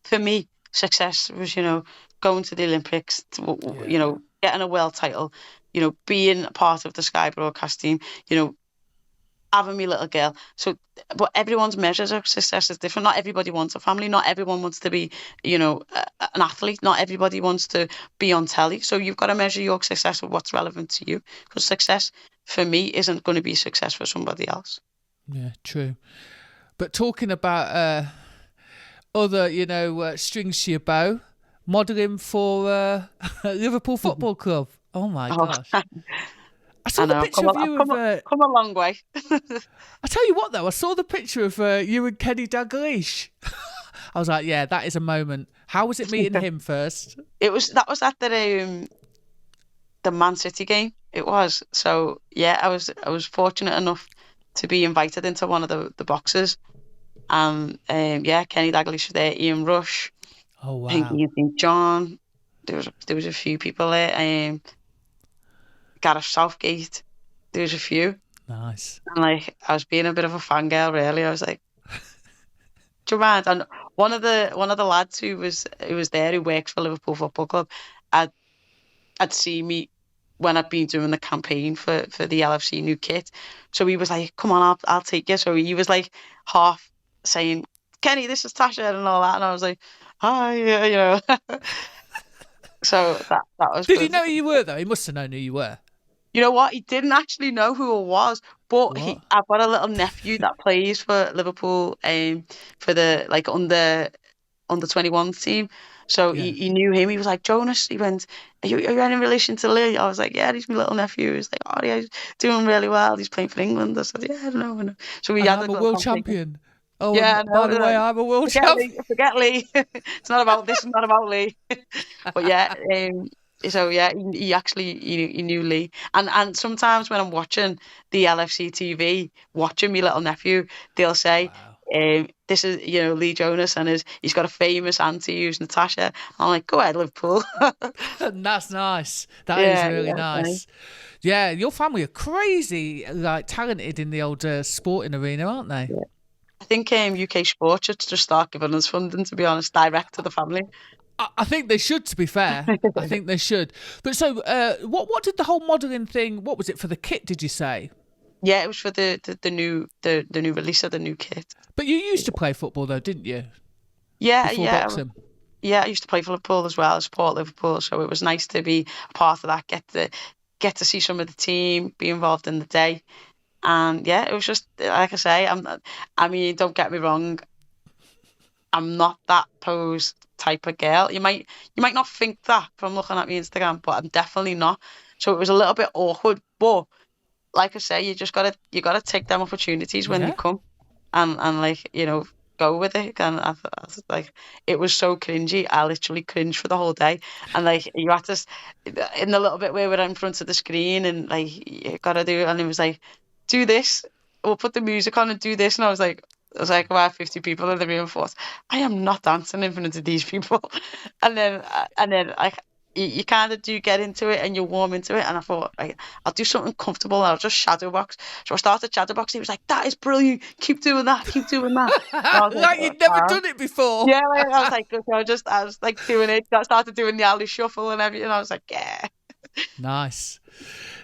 For me, success was, going to the Olympics, getting a world title, being a part of the Sky broadcast team, having me little girl. So, but everyone's measures of success is different. Not everybody wants a family. Not everyone wants to be, an athlete. Not everybody wants to be on telly. So you've got to measure your success with what's relevant to you. Because success for me isn't going to be success for somebody else. Yeah, true. But talking about other, strings to your bow, modelling for Liverpool Football Club. Oh my gosh. I saw the picture of you I've come a long way. I tell you what though, I saw the picture of you and Kenny Dalglish. I was like, yeah, that is a moment. How was it meeting him first? That was at the Man City game. It was. So yeah, I was fortunate enough to be invited into one of the boxes. And Kenny Dalglish was there, Ian Rush, Oh wow. I think Ian St. John. There was a few people there. Gareth Southgate. There was a few. Nice. And I was being a bit of a fangirl, really. I was like, do you mind? And one of the lads who was there, who works for Liverpool Football Club, I'd seen me when I'd been doing the campaign for the LFC new kit. So he was like, come on, I'll take you. So he was like half saying, Kenny, this is Tasha and all that. And I was like, hi, So that was Did good. he know who you were though? He must have known who you were. You know what? He didn't actually know who I was, but What? I've got a little nephew that plays for Liverpool, for the under 21 team. So Yeah. he knew him. He was like, Jonas. He went, are you in relation to Lee? I was like, yeah, he's my little nephew. He was like, oh yeah, he's doing really well. He's playing for England. I said, yeah, I know. So we And had I'm a little world conversation. champion. Oh, Yeah, and by the way, I'm a world champion. Forget Lee. It's not about this. Is not about Lee. But yeah, so yeah, he actually he knew Lee. And sometimes when I'm watching the LFC TV, watching my little nephew, they'll say, Wow. this is Lee Jonas, and he's got a famous auntie who's Natasha. I'm like, go ahead, Liverpool. That's nice. That is really nice. Yeah, your family are crazy, talented in the old sporting arena, aren't they? Yeah. I think UK Sport should just start giving us funding, to be honest, direct to the family. I think they should, to be fair. I think they should. But so, what did the whole modelling thing? What was it for the kit? Did you say? Yeah, it was for the new release of the new kit. But you used to play football though, didn't you? Yeah, Before boxing. I used to play for Liverpool as well, support Liverpool. So it was nice to be a part of that. Get to see some of the team, be involved in the day. And yeah, it was just like I say. I mean, don't get me wrong. I'm not that pose type of girl. You might not think that from looking at my Instagram, but I'm definitely not. So it was a little bit awkward But like I say, you gotta take them opportunities when they Yeah. come, and like, go with it. And I was like, it was so cringy. I literally cringed for the whole day. And like, you had to in the little bit where we're in front of the screen, and like, you gotta do it. And it was like, do this. We'll put the music on and do this. And I was like about 50 people in the room. Thought, I am not dancing in front of these people. And then like, you kind of do get into it and you warm into it. And I thought, I'll do something comfortable. I'll just shadow box. So I started shadow boxing. He was like, that is brilliant. Keep doing that. Keep doing that. And I was Like you'd never done it before. yeah, like, I was like, okay, I was like doing it. I started doing the alley shuffle and everything. I was like, yeah. Nice.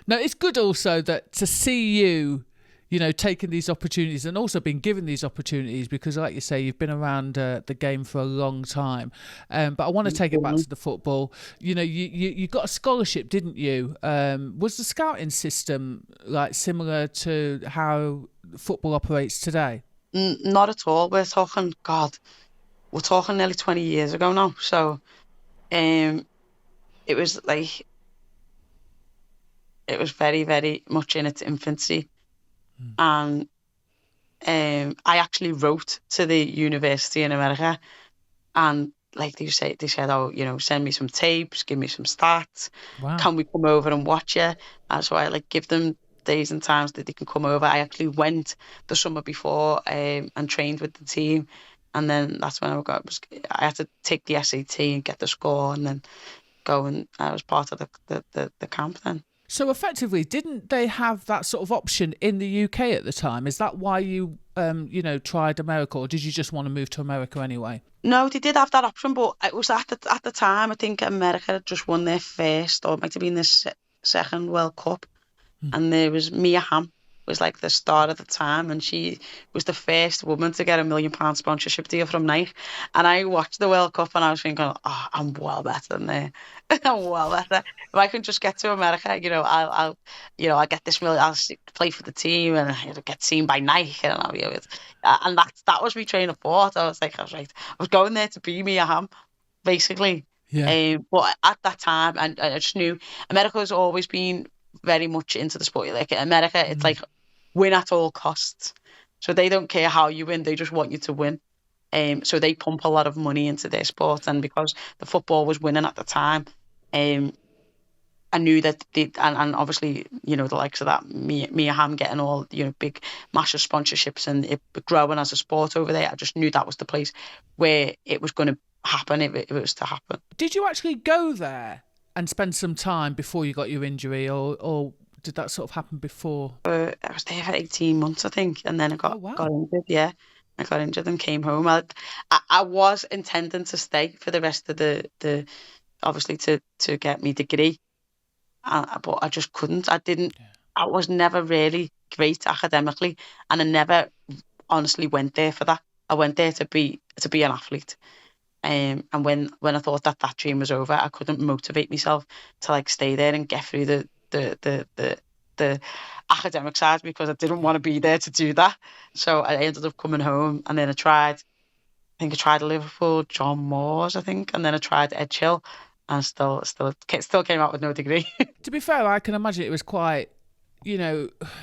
No, it's good also that to see you, taking these opportunities and also being given these opportunities, because like you say, you've been around the game for a long time. But I want to take it back to the football. You got a scholarship, didn't you? Was the scouting system like similar to how football operates today? Not at all. We're talking nearly 20 years ago now. So, it was like, it was very, very much in its infancy. And I actually wrote to the university in America, and like they said, oh, send me some tapes, give me some stats. Wow. Can we come over and watch you? And so I like give them days and times that they can come over. I actually went the summer before and trained with the team, and then that's when I had to take the SAT and get the score, and then go, and I was part of the camp then. So effectively, didn't they have that sort of option in the UK at the time? Is that why you, tried America, or did you just want to move to America anyway? No, they did have that option, but it was at the time, I think America had just won their first, or it might have been their second World Cup, and there was Mia Hamm was like the star at the time, and she was the first woman to get £1 million sponsorship deal from Nike. And I watched the World Cup, and I was thinking, oh, I'm well better than there. I'm well better. If I can just get to America, I'll get this million. I'll play for the team, and I'll get seen by Nike, and I'll be able to, and that was my train of thought. I was going there to be Mia Hamm, basically. Yeah. But at that time, and I just knew America has always been very much into the sport. Like America, it's like win at all costs. So they don't care how you win; they just want you to win. So they pump a lot of money into their sport, and because the football was winning at the time, I knew that and obviously, the likes of that Mia Hamm getting all, big massive sponsorships and it growing as a sport over there. I just knew that was the place where it was going to happen if it was to happen. Did you actually go there and spend some time before you got your injury, or did that sort of happen before? I was there for 18 months, I think, and then I got injured. Yeah, I got injured and came home. I was intending to stay for the rest of the obviously to get me degree, but I just couldn't. I was never really great academically, and I never honestly went there for that. I went there to be an athlete. And when I thought that dream was over, I couldn't motivate myself to like stay there and get through the academic side, because I didn't want to be there to do that. So I ended up coming home, and then I tried Liverpool, John Moores, I think, and then I tried Edgehill, and still came out with no degree. To be fair, I can imagine it was quite,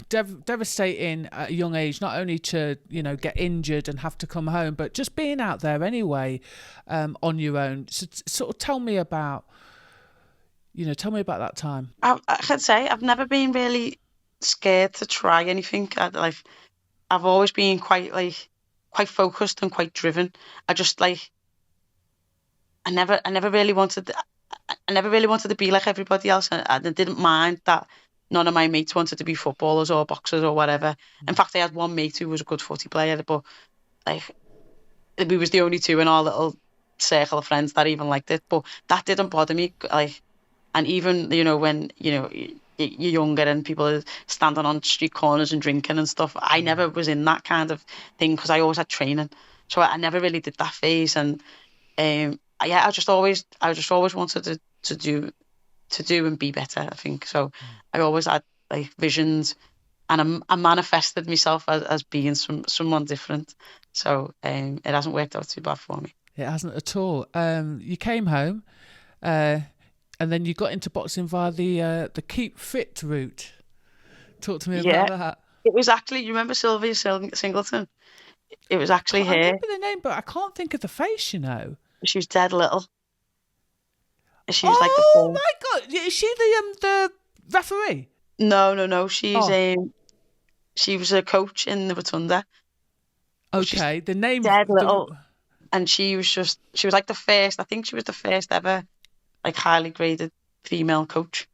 devastating at a young age, not only to, get injured and have to come home, but just being out there anyway, on your own. So sort of tell me about that time. I could say I've never been really scared to try anything. I've always been quite focused and quite driven. I just I never really wanted to be like everybody else, and I didn't mind that none of my mates wanted to be footballers or boxers or whatever. In fact, I had one mate who was a good footy player, but we was the only two in our little circle of friends that even liked it. But that didn't bother me. And even when you're younger and people are standing on street corners and drinking and stuff, I never was in that kind of thing, because I always had training, so I never really did that phase. And I just always wanted to do and be better, I think. So I always had visions, and I manifested myself as being someone different. So it hasn't worked out too bad for me. It hasn't at all. You came home, and then you got into boxing via the keep fit route. Talk to me Yeah, about that. it was actually, you remember Sylvia Singleton? It was actually I her. remember the name, but I can't think of the face. You know. She was dead little. She was like the Oh first. my god! Is she the referee? No. Oh, She was a coach in the Rotunda. But she's okay. The name dead the little, and she was like the first. I think she was the first ever like highly graded female coach.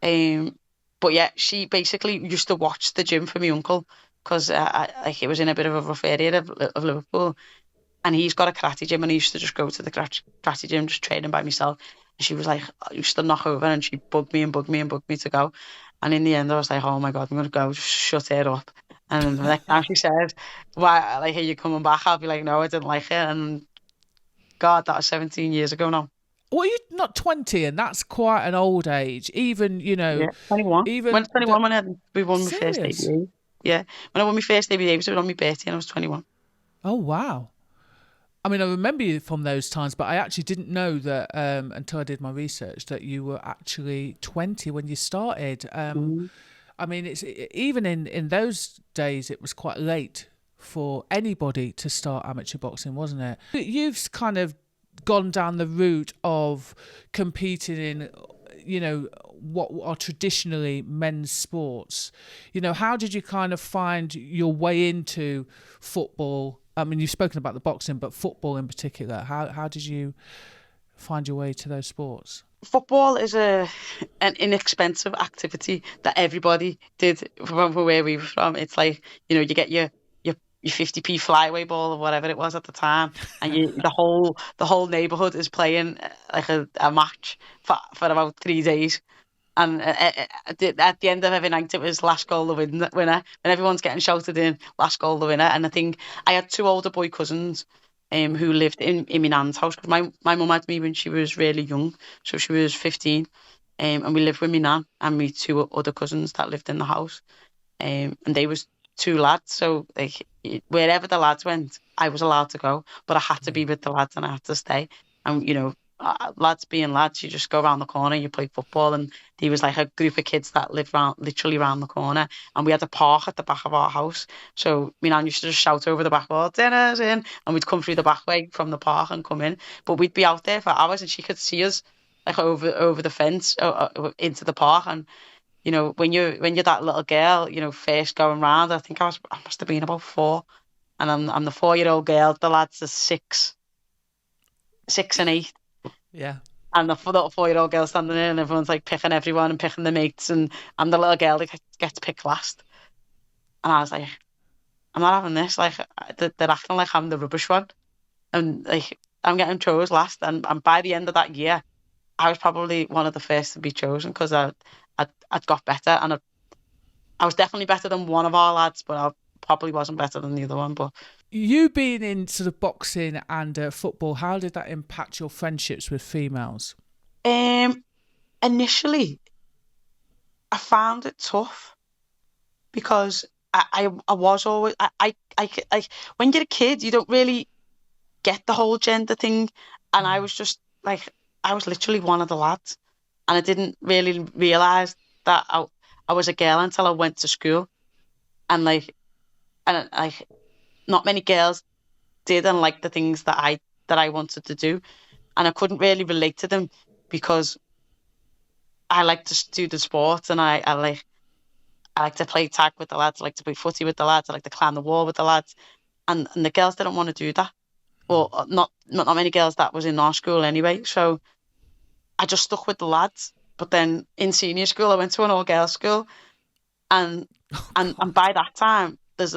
But yeah, she basically used to watch the gym for my uncle because like it was in a bit of a rough area of Liverpool, and he's got a karate gym, and he used to just go to the karate gym, just training by myself. And she was like, I used to knock over, and she bugged me and bugged me and bugged me to go. And in the end, I was like, oh my God, I'm gonna go, just shut it up. And the next time she said, why, like, are you coming back? I'll be like, no, I didn't like it. And God, that was 17 years ago now. well, you're not 20, and that's quite an old age. Even Yeah, 21. When even the 21 when we won my first serious. ABA. Yeah, when I won my first ABA, it was on my birthday and I was 21. Oh wow. I mean, I remember you from those times, but I actually didn't know that until I did my research that you were actually 20 when you started. Mm. I mean, it's even in those days, it was quite late for anybody to start amateur boxing, wasn't it? You've kind of gone down the route of competing in, what are traditionally men's sports. How did you kind of find your way into football? I mean, you've spoken about the boxing, but football in particular. How did you find your way to those sports? Football is an inexpensive activity that everybody did from where we were from. It's like, you get your 50p flyaway ball or whatever it was at the time, and the whole neighborhood is playing like a match for about 3 days. And at the end of every night, it was last goal the winner. And everyone's getting shouted in, last goal the winner. And I think I had two older boy cousins who lived in my nan's house. Because my mum had me when she was really young. So she was 15. And we lived with my nan and my two other cousins that lived in the house. And they was two lads. So like wherever the lads went, I was allowed to go. But I had to be with the lads and I had to stay. And, lads being lads, you just go around the corner, you play football. And there was like a group of kids that lived literally around the corner, and we had a park at the back of our house. So my nan used to just shout over the back wall, "Dinner's in," and we'd come through the back way from the park and come in. But we'd be out there for hours, and she could see us like over the fence into the park. And when you're that little girl, first going round, I think I must have been about 4, and I'm the 4-year-old girl. The lads are 6 and 8. Yeah. And the little 4-year-old girl standing there, and everyone's like picking everyone and picking the mates, and I'm the little girl that gets picked last. And I was like, I'm not having this. Like they're acting like I'm the rubbish one, and like I'm getting chose last. And by the end of that year, I was probably one of the first to be chosen because I'd got better, and I was definitely better than one of our lads, but I probably wasn't better than the other one. But you being in sort of boxing and football, how did that impact your friendships with females? Initially, I found it tough because I was always I when you're a kid, you don't really get the whole gender thing, and I was just like I was literally one of the lads, and I didn't really realize that I was a girl until I went to school, and like not many girls did and like the things that I wanted to do, and I couldn't really relate to them because I like to do the sports, and I like to play tag with the lads, I like to play footy with the lads, I like to climb the wall with the lads, and the girls didn't want to do that. Well, not many girls that was in our school anyway. So I just stuck with the lads. But then in senior school, I went to an all girls school, and and by that time, there's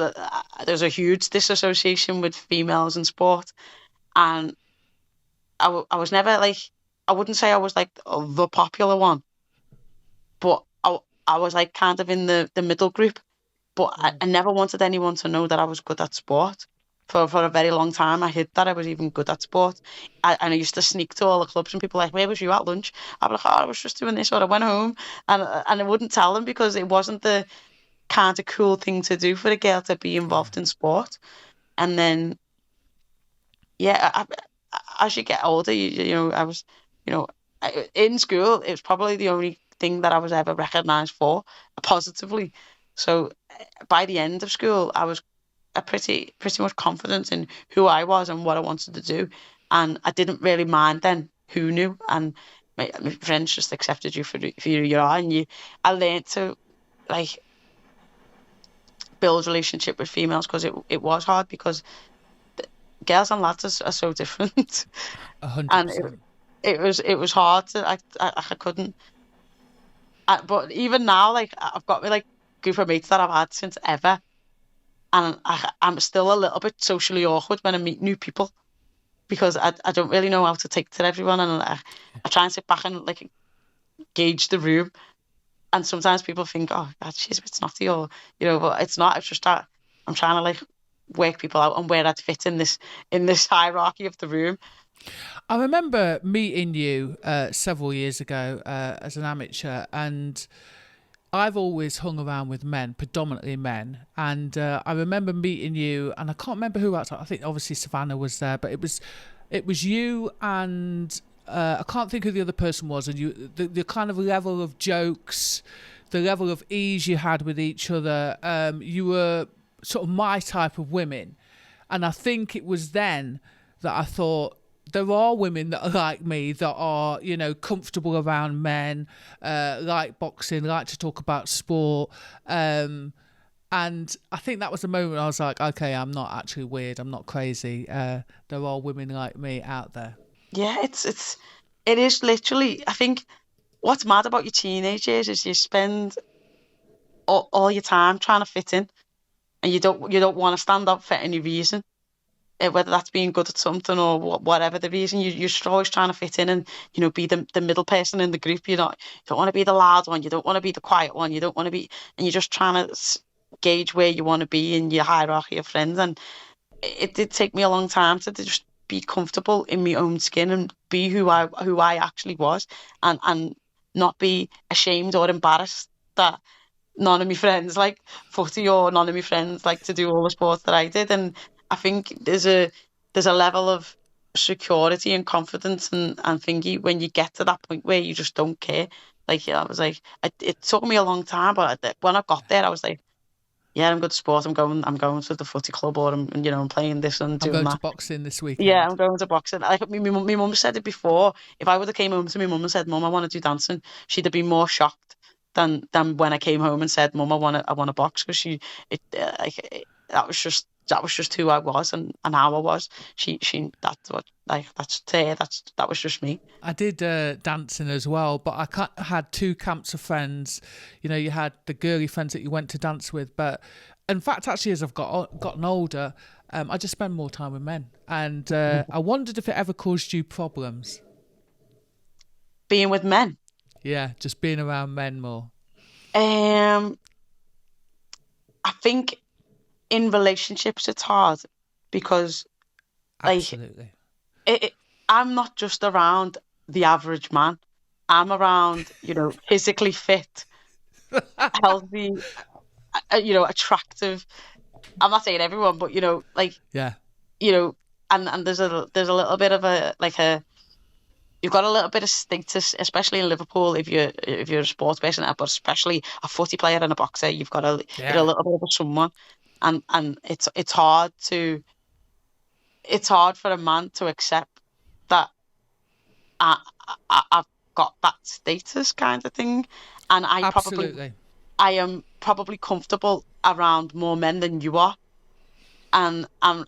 a huge disassociation with females in sport, and I was never like, I wouldn't say I was like the popular one, but I was like kind of in the middle group. But I never wanted anyone to know that I was good at sport. For a very long time, I hid that I was even good at sport. And I used to sneak to all the clubs, and people were like, where was you at lunch? I'd be like, oh, I was just doing this, or I went home. And I wouldn't tell them because it wasn't the kind of cool thing to do for a girl to be involved in sport. And then, yeah, as you get older, I was, in school, it was probably the only thing that I was ever recognised for positively. So by the end of school, I was pretty much confident in who I was and what I wanted to do, and I didn't really mind then who knew. And my friends just accepted you for who you are, and I learned to like build relationship with females, because it was hard, because girls and lads are so different. 100%. And it was hard to I couldn't. But even now, like, I've got my like group of mates that I've had since ever, and I'm still a little bit socially awkward when I meet new people, because I don't really know how to take to everyone, and I try and sit back and like gauge the room, and sometimes people think, oh God, she's a bit snotty, or but it's not. It's just that I'm trying to like work people out and where I'd fit in this hierarchy of the room. I remember meeting you several years ago as an amateur, and I've always hung around with men, predominantly men. And I remember meeting you, and I can't remember who else. I think obviously Savannah was there, but it was you, and I can't think who the other person was. And the kind of level of jokes, the level of ease you had with each other. You were sort of my type of women, and I think it was then that I thought, there are women that are like me, that are, comfortable around men, like boxing, like to talk about sport. And I think that was the moment I was like, okay, I'm not actually weird. I'm not crazy. There are women like me out there. Yeah, it is literally, I think what's mad about your teenage years is you spend all your time trying to fit in, and you don't want to stand up for any reason. Whether that's being good at something or whatever the reason, you're always trying to fit in and be the middle person in the group. You don't want to be the loud one, you don't want to be the quiet one, you don't want to be, and you're just trying to gauge where you want to be in your hierarchy of friends. And it did take me a long time to just be comfortable in my own skin and be who I actually was, and not be ashamed or embarrassed that none of my friends like footy, or none of my friends like to do all the sports that I did. And I think there's a level of security and confidence and thingy when you get to that point where you just don't care. Like, I was like, it took me a long time, but when I got there, I was like, yeah, I'm good at sport. I'm going to the footy club, or I'm playing this and I'm doing going that. to boxing this weekend. Yeah, I'm going to boxing. Like, my mum said it before. If I would have came home to my mum and said, "Mum, I want to do dancing," she'd have been more shocked than when I came home and said, "Mum, I want to box," because that was just who I was and how I was. That's what, like, that was just me. I did dancing as well, but I had two camps of friends. You had the girly friends that you went to dance with, but in fact, actually, as I've gotten older, I just spend more time with men, and I wondered if it ever caused you problems. Being with men. Yeah, just being around men more. I think in relationships it's hard, because like, Absolutely. I'm not just around the average man. I'm around, physically fit, healthy, attractive. I'm not saying everyone, but like, Yeah. And there's a little bit of you've got a little bit of status, especially in Liverpool, if you're a sports person, but especially a footy player and a boxer, you're a little bit of a someone, and it's hard for a man to accept that I've got that status, kind of thing, and Absolutely. I am probably comfortable around more men than you are, and a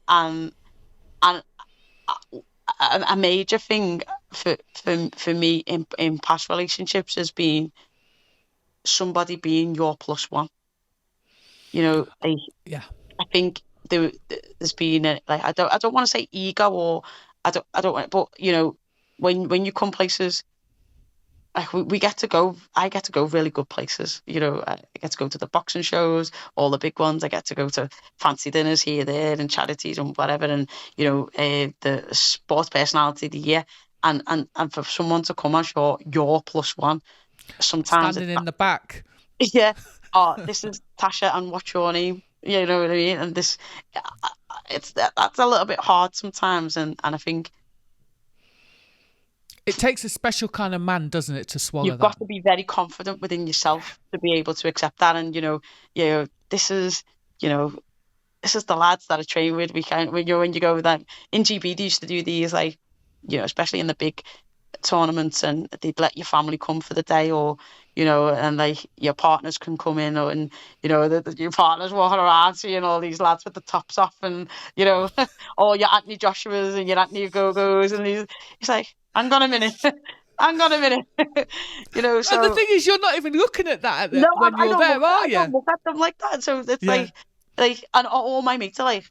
major thing for me in past relationships has been somebody being your plus one. Yeah. I think there's been I don't want to say ego, or I don't want, but when you come places, like, we get to go. I get to go really good places. I get to go to the boxing shows, all the big ones. I get to go to fancy dinners here, there, and charities and whatever. And the sports personality of the year, and for someone to come as your plus one, sometimes standing in the back. Yeah. Oh, this is Tasha, and what's your name? You know what I mean? And this, that's a little bit hard sometimes, and I think It takes a special kind of man, doesn't it, to swallow You've that? got to be very confident within yourself to be able to accept that. And this is you know this is the lads that I train with. We can when you go with them in GB, they used to do these like especially in the big tournaments, and they'd let your family come for the day, or and like your partners can come in, and your partners walking around seeing all these lads with the tops off, and all your Anthony Joshuas and your Anthony Gogos, and it's like, hang on a minute, hang on a minute, So And the thing is, you're not even looking at that no, when you're there, are I you? don't look at them like that. So it's like, and all my mates are like,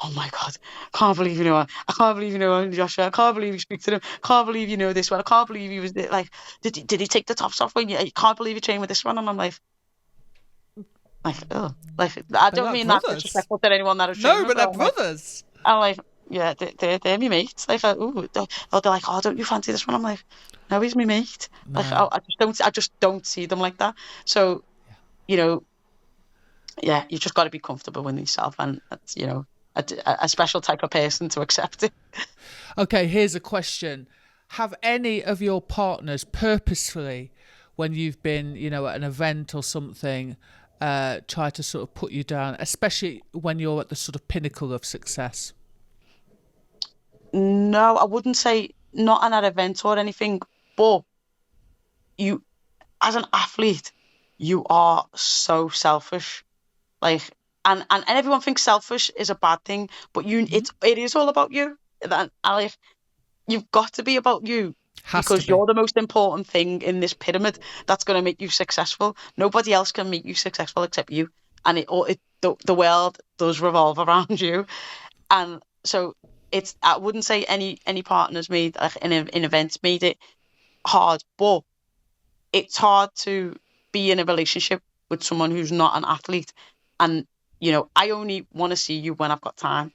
oh my God, I can't believe I can't believe Joshua. I can't believe you speak to him. I can't believe this one. I can't believe he was like, did he take the tops off when you can't believe you trained with this one? And I'm like, oh, like I don't mean that disrespectful to anyone that I've trained with. No, but they're brothers. I'm like, yeah, they're my mates. Like, they're like, oh, don't you fancy this one? I'm like, no, he's my mate. No. Like, I just don't see them like that. So, you just got to be comfortable with yourself, and a special type of person to accept it. Okay, here's a question. Have any of your partners purposefully, when you've been, at an event or something, try to sort of put you down, especially when you're at the sort of pinnacle of success? No, I wouldn't say not an event or anything, but you, as an athlete, you are so selfish. Like, and everyone thinks selfish is a bad thing, but it is all about you. And like, you've got to be about you. Because you're the most important thing in this pyramid that's going to make you successful. Nobody else can make you successful except you. And the world does revolve around you. And so I wouldn't say any partners made like in events made it hard, but it's hard to be in a relationship with someone who's not an athlete. And I only want to see you when I've got time.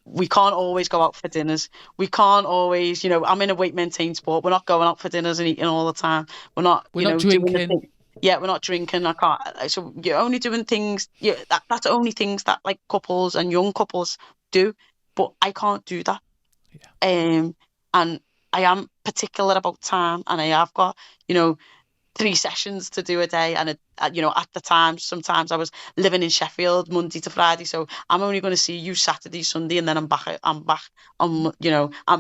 We can't always go out for dinners. We can't always, I'm in a weight maintain sport. We're not going out for dinners and eating all the time. We're not drinking. Doing the thing. Yeah, we're not drinking. I can't. So you're only doing things. That's only things that like couples and young couples do. But I can't do that. Yeah. And I am particular about time, and I have got 3 sessions to do a day, and at the time, sometimes I was living in Sheffield Monday to Friday, so I'm only going to see you Saturday, Sunday, and then I'm back. I'm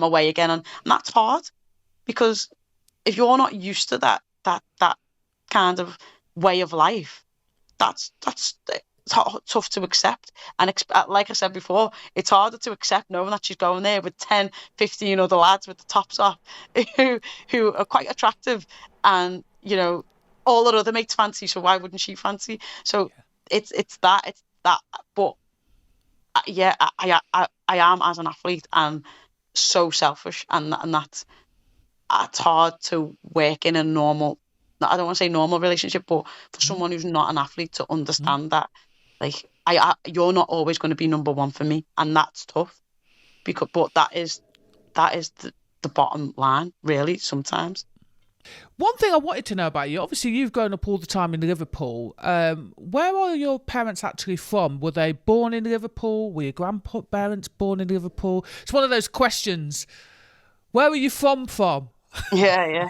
away again, and that's hard, because if you're not used to that kind of way of life, that's tough to accept. And like I said before, it's harder to accept knowing that she's going there with 10, 15 other lads with the tops off who are quite attractive, and all her other mates fancy, so why wouldn't she fancy? So it's that. But yeah, I am, as an athlete, and so selfish, and that's it's hard to work in a normal, I don't want to say normal relationship, but for someone who's not an athlete to understand that, like, you're not always going to be number one for me, and that's tough. But that is the bottom line, really, sometimes. One thing I wanted to know about you, obviously you've grown up all the time in Liverpool. Where are your parents actually from? Were they born in Liverpool? Were your grandparents born in Liverpool? It's one of those questions. Where were you from? Yeah.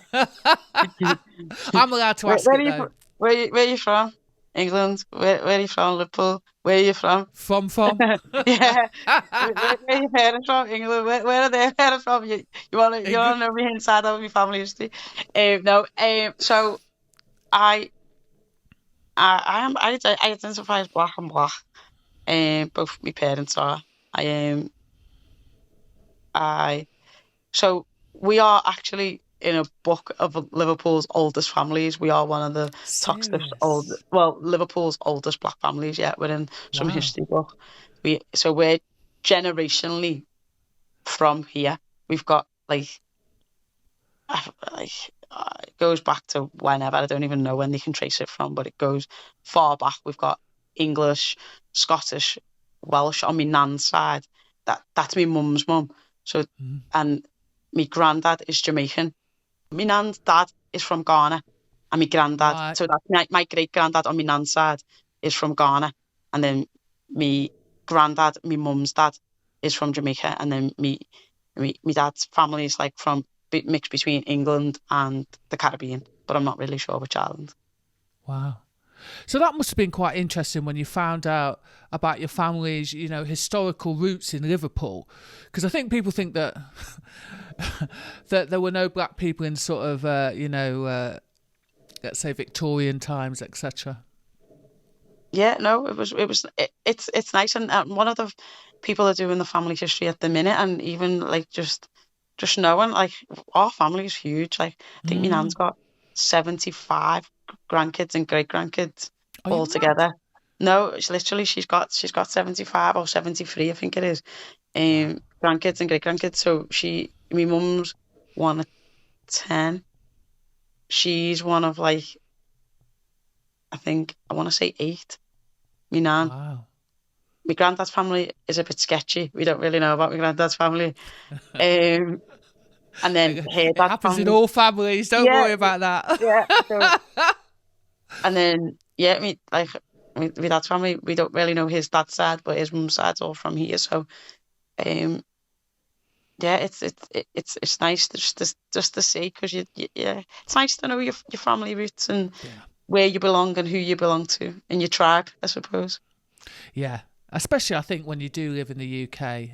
I'm allowed to ask it though. Where are you from? England. Where are you from? Liverpool. Where are you from? From? Yeah. Where are your parents from? England. Where are their parents from? You want to know me inside of my family history? No. So I identify as black and black. Both my parents are. So we are actually in a book of Liverpool's oldest families. We are one of the Liverpool's oldest black families. Yeah, we're in some history book. We're generationally from here. We've got it goes back to whenever. I don't even know when they can trace it from, but it goes far back. We've got English, Scottish, Welsh on my nan's side. That's my mum's mum. So and my granddad is Jamaican. My nan's dad is from Ghana, and my granddad, so that's my great granddad on my nan's side is from Ghana, and then my granddad, my mum's dad, is from Jamaica, and then my dad's family is like from mix between England and the Caribbean, but I'm not really sure which island. Wow. So that must have been quite interesting when you found out about your family's, historical roots in Liverpool, because I think people think that that there were no black people in sort of, let's say Victorian times, etc. Yeah, no, it's nice, and one of the people are doing the family history at the minute, and even like just knowing like our family is huge. Like I think my nan's got 75 grandkids and great grandkids Are you all together. No, she's got 75 or 73, I think it is. Grandkids and great grandkids. So my mum's one of 10. She's one of like, I want to say 8. My nan. Wow. My granddad's family is a bit sketchy. We don't really know about my granddad's family. And then it happens in all families. Don't worry about that. Yeah. So, and then my dad's family, we don't really know his dad's side, but his mum's side's all from here. So, it's nice just to see, because it's nice to know your family roots and where you belong and who you belong to and your tribe, I suppose. Yeah, especially I think when you do live in the UK,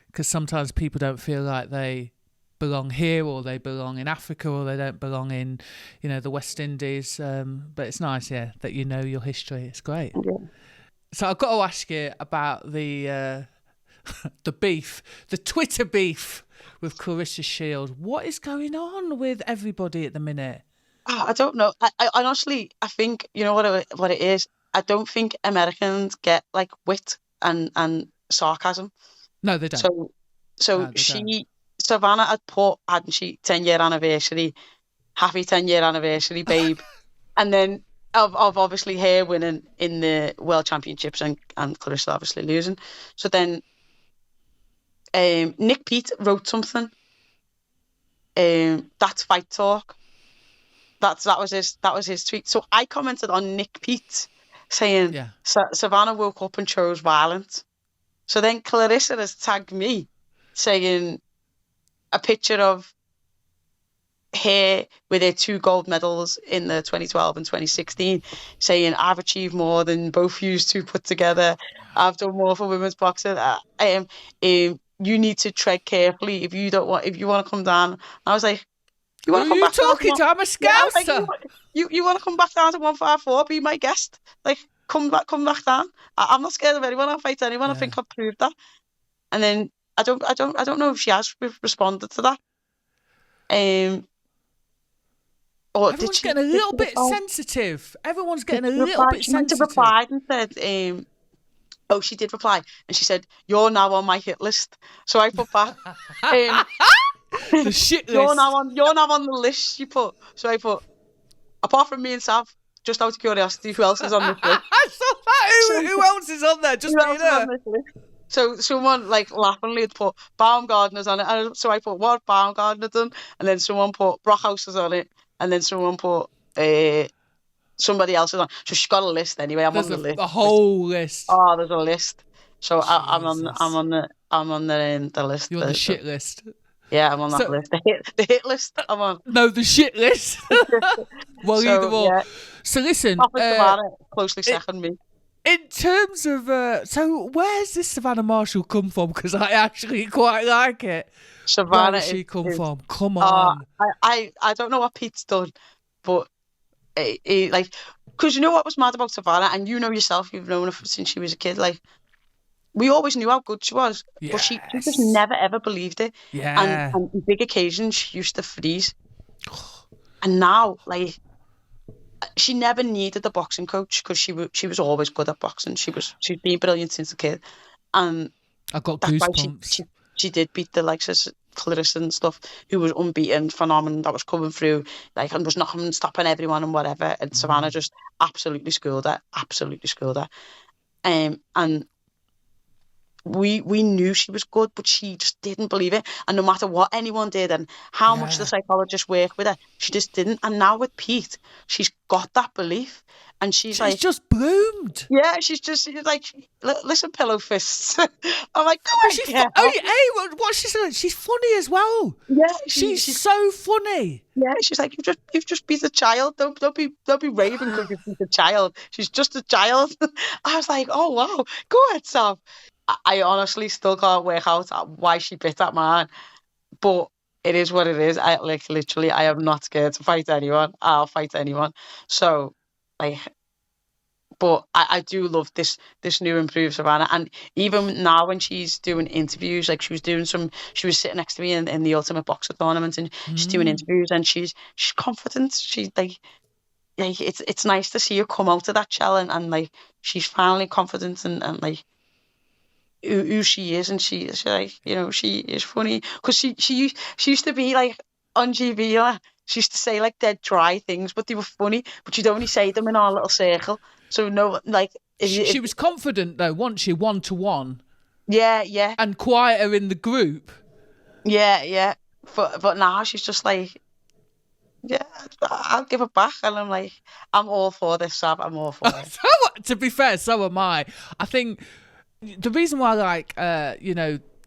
because sometimes people don't feel like they belong here, or they belong in Africa, or they don't belong in, the West Indies. But it's nice, that you know your history. It's great. Yeah. So I've got to ask you about the the beef, the Twitter beef with Clarissa Shield. What is going on with everybody at the minute? I don't know. I honestly, I think, you know what it is? I don't think Americans get like wit and sarcasm. No, they don't. So Savannah had put, hadn't she, 10-year anniversary, happy 10-year anniversary, babe. And then of obviously her winning in the World Championships and Clarissa obviously losing. So then Nick Pete wrote something. That's fight talk. That was his tweet. So I commented on Nick Pete saying Savannah woke up and chose violence. So then Clarissa has tagged me saying a picture of her with her 2 gold medals in the 2012 and 2016, saying I've achieved more than both you two put together. I've done more for women's boxing. You need to tread carefully if you want to come down. I was like, you want to come back talking to? I'm a scouser. Yeah, like, you want to come back down to 154? Be my guest. Like, come back down. I'm not scared of anyone. I'll fight anyone. I think I've proved that. And then I don't know if she has responded to that. Or everyone's getting a little bit sensitive. Everyone's getting a little bit sensitive. She replied and said, oh, she did reply, and she said, "You're now on my hit list." So I put back, the shit list. You're now on the list. She put. So I put, apart from me and Sav, just out of curiosity, who else is on this list? I saw that. Who else is on there? Just me and her. So someone like laughingly had put Baumgartner's on it, and so I put what Baumgartner done, and then someone put Brockhouse is on it, and then someone put somebody else is on. So she's got a list anyway. I'm on the list. A whole list. Oh, there's a list. So I'm on the list. You're on the shit list. Yeah, I'm on that list. The hit list. I'm on. No, the shit list. Well, either or. Yeah. So listen, closely second me. In terms of so where's this Savannah Marshall come from? Because I actually quite like it. Savannah, where does she come from? Come on. I don't know what Pete's done, but like, because you know what was mad about Savannah, and you know yourself, you've known her since she was a kid. Like, we always knew how good she was, but she just never ever believed it. Yeah. And on big occasions, she used to freeze. And now, like, she never needed a boxing coach because she was always good at boxing. She'd been brilliant since a kid, and I got goosebumps. She did beat the likes of Clarissa and stuff, who was unbeaten, phenomenon that was coming through, like, and was nothing stopping everyone and whatever. And Savannah just absolutely schooled her. And we knew she was good, but she just didn't believe it. And no matter what anyone did and how much the Yeah. psychologist worked with her, she just didn't. And now with Pete, she's got that belief, and she's She's like, just bloomed. yeah, she's like, listen, pillow fists. I'm like, go But on, she's girl. what she's saying, she's funny as well. Yeah, She's she's so funny. yeah, she's like, you've just beat a child. Don't be raving because you've beat a child. She's just a child. I was like, oh wow, go ahead, Sam. I honestly still can't work out why she bit that man, but it is what it is. I like literally, I am not scared to fight anyone. I'll fight anyone. So, like, but I do love this new improved Savannah, and even now when she's doing interviews, like she was sitting next to me in the Ultimate Boxer tournament, and she's doing interviews, and she's confident. She's like it's nice to see her come out of that shell, and like she's finally confident, and like who she is, and she like, she is funny because she used to be like on GB. She used to say like dead dry things, but they were funny. But she'd only say them in our little circle. So no, like She was confident though, wasn't she, 1-to-1? yeah, And quieter in the group. yeah. But now she's just like, yeah, I'll give it back, and I'm like, I'm all for this, Sab. I'm all for it. To be fair, so am I. I think the reason why I like,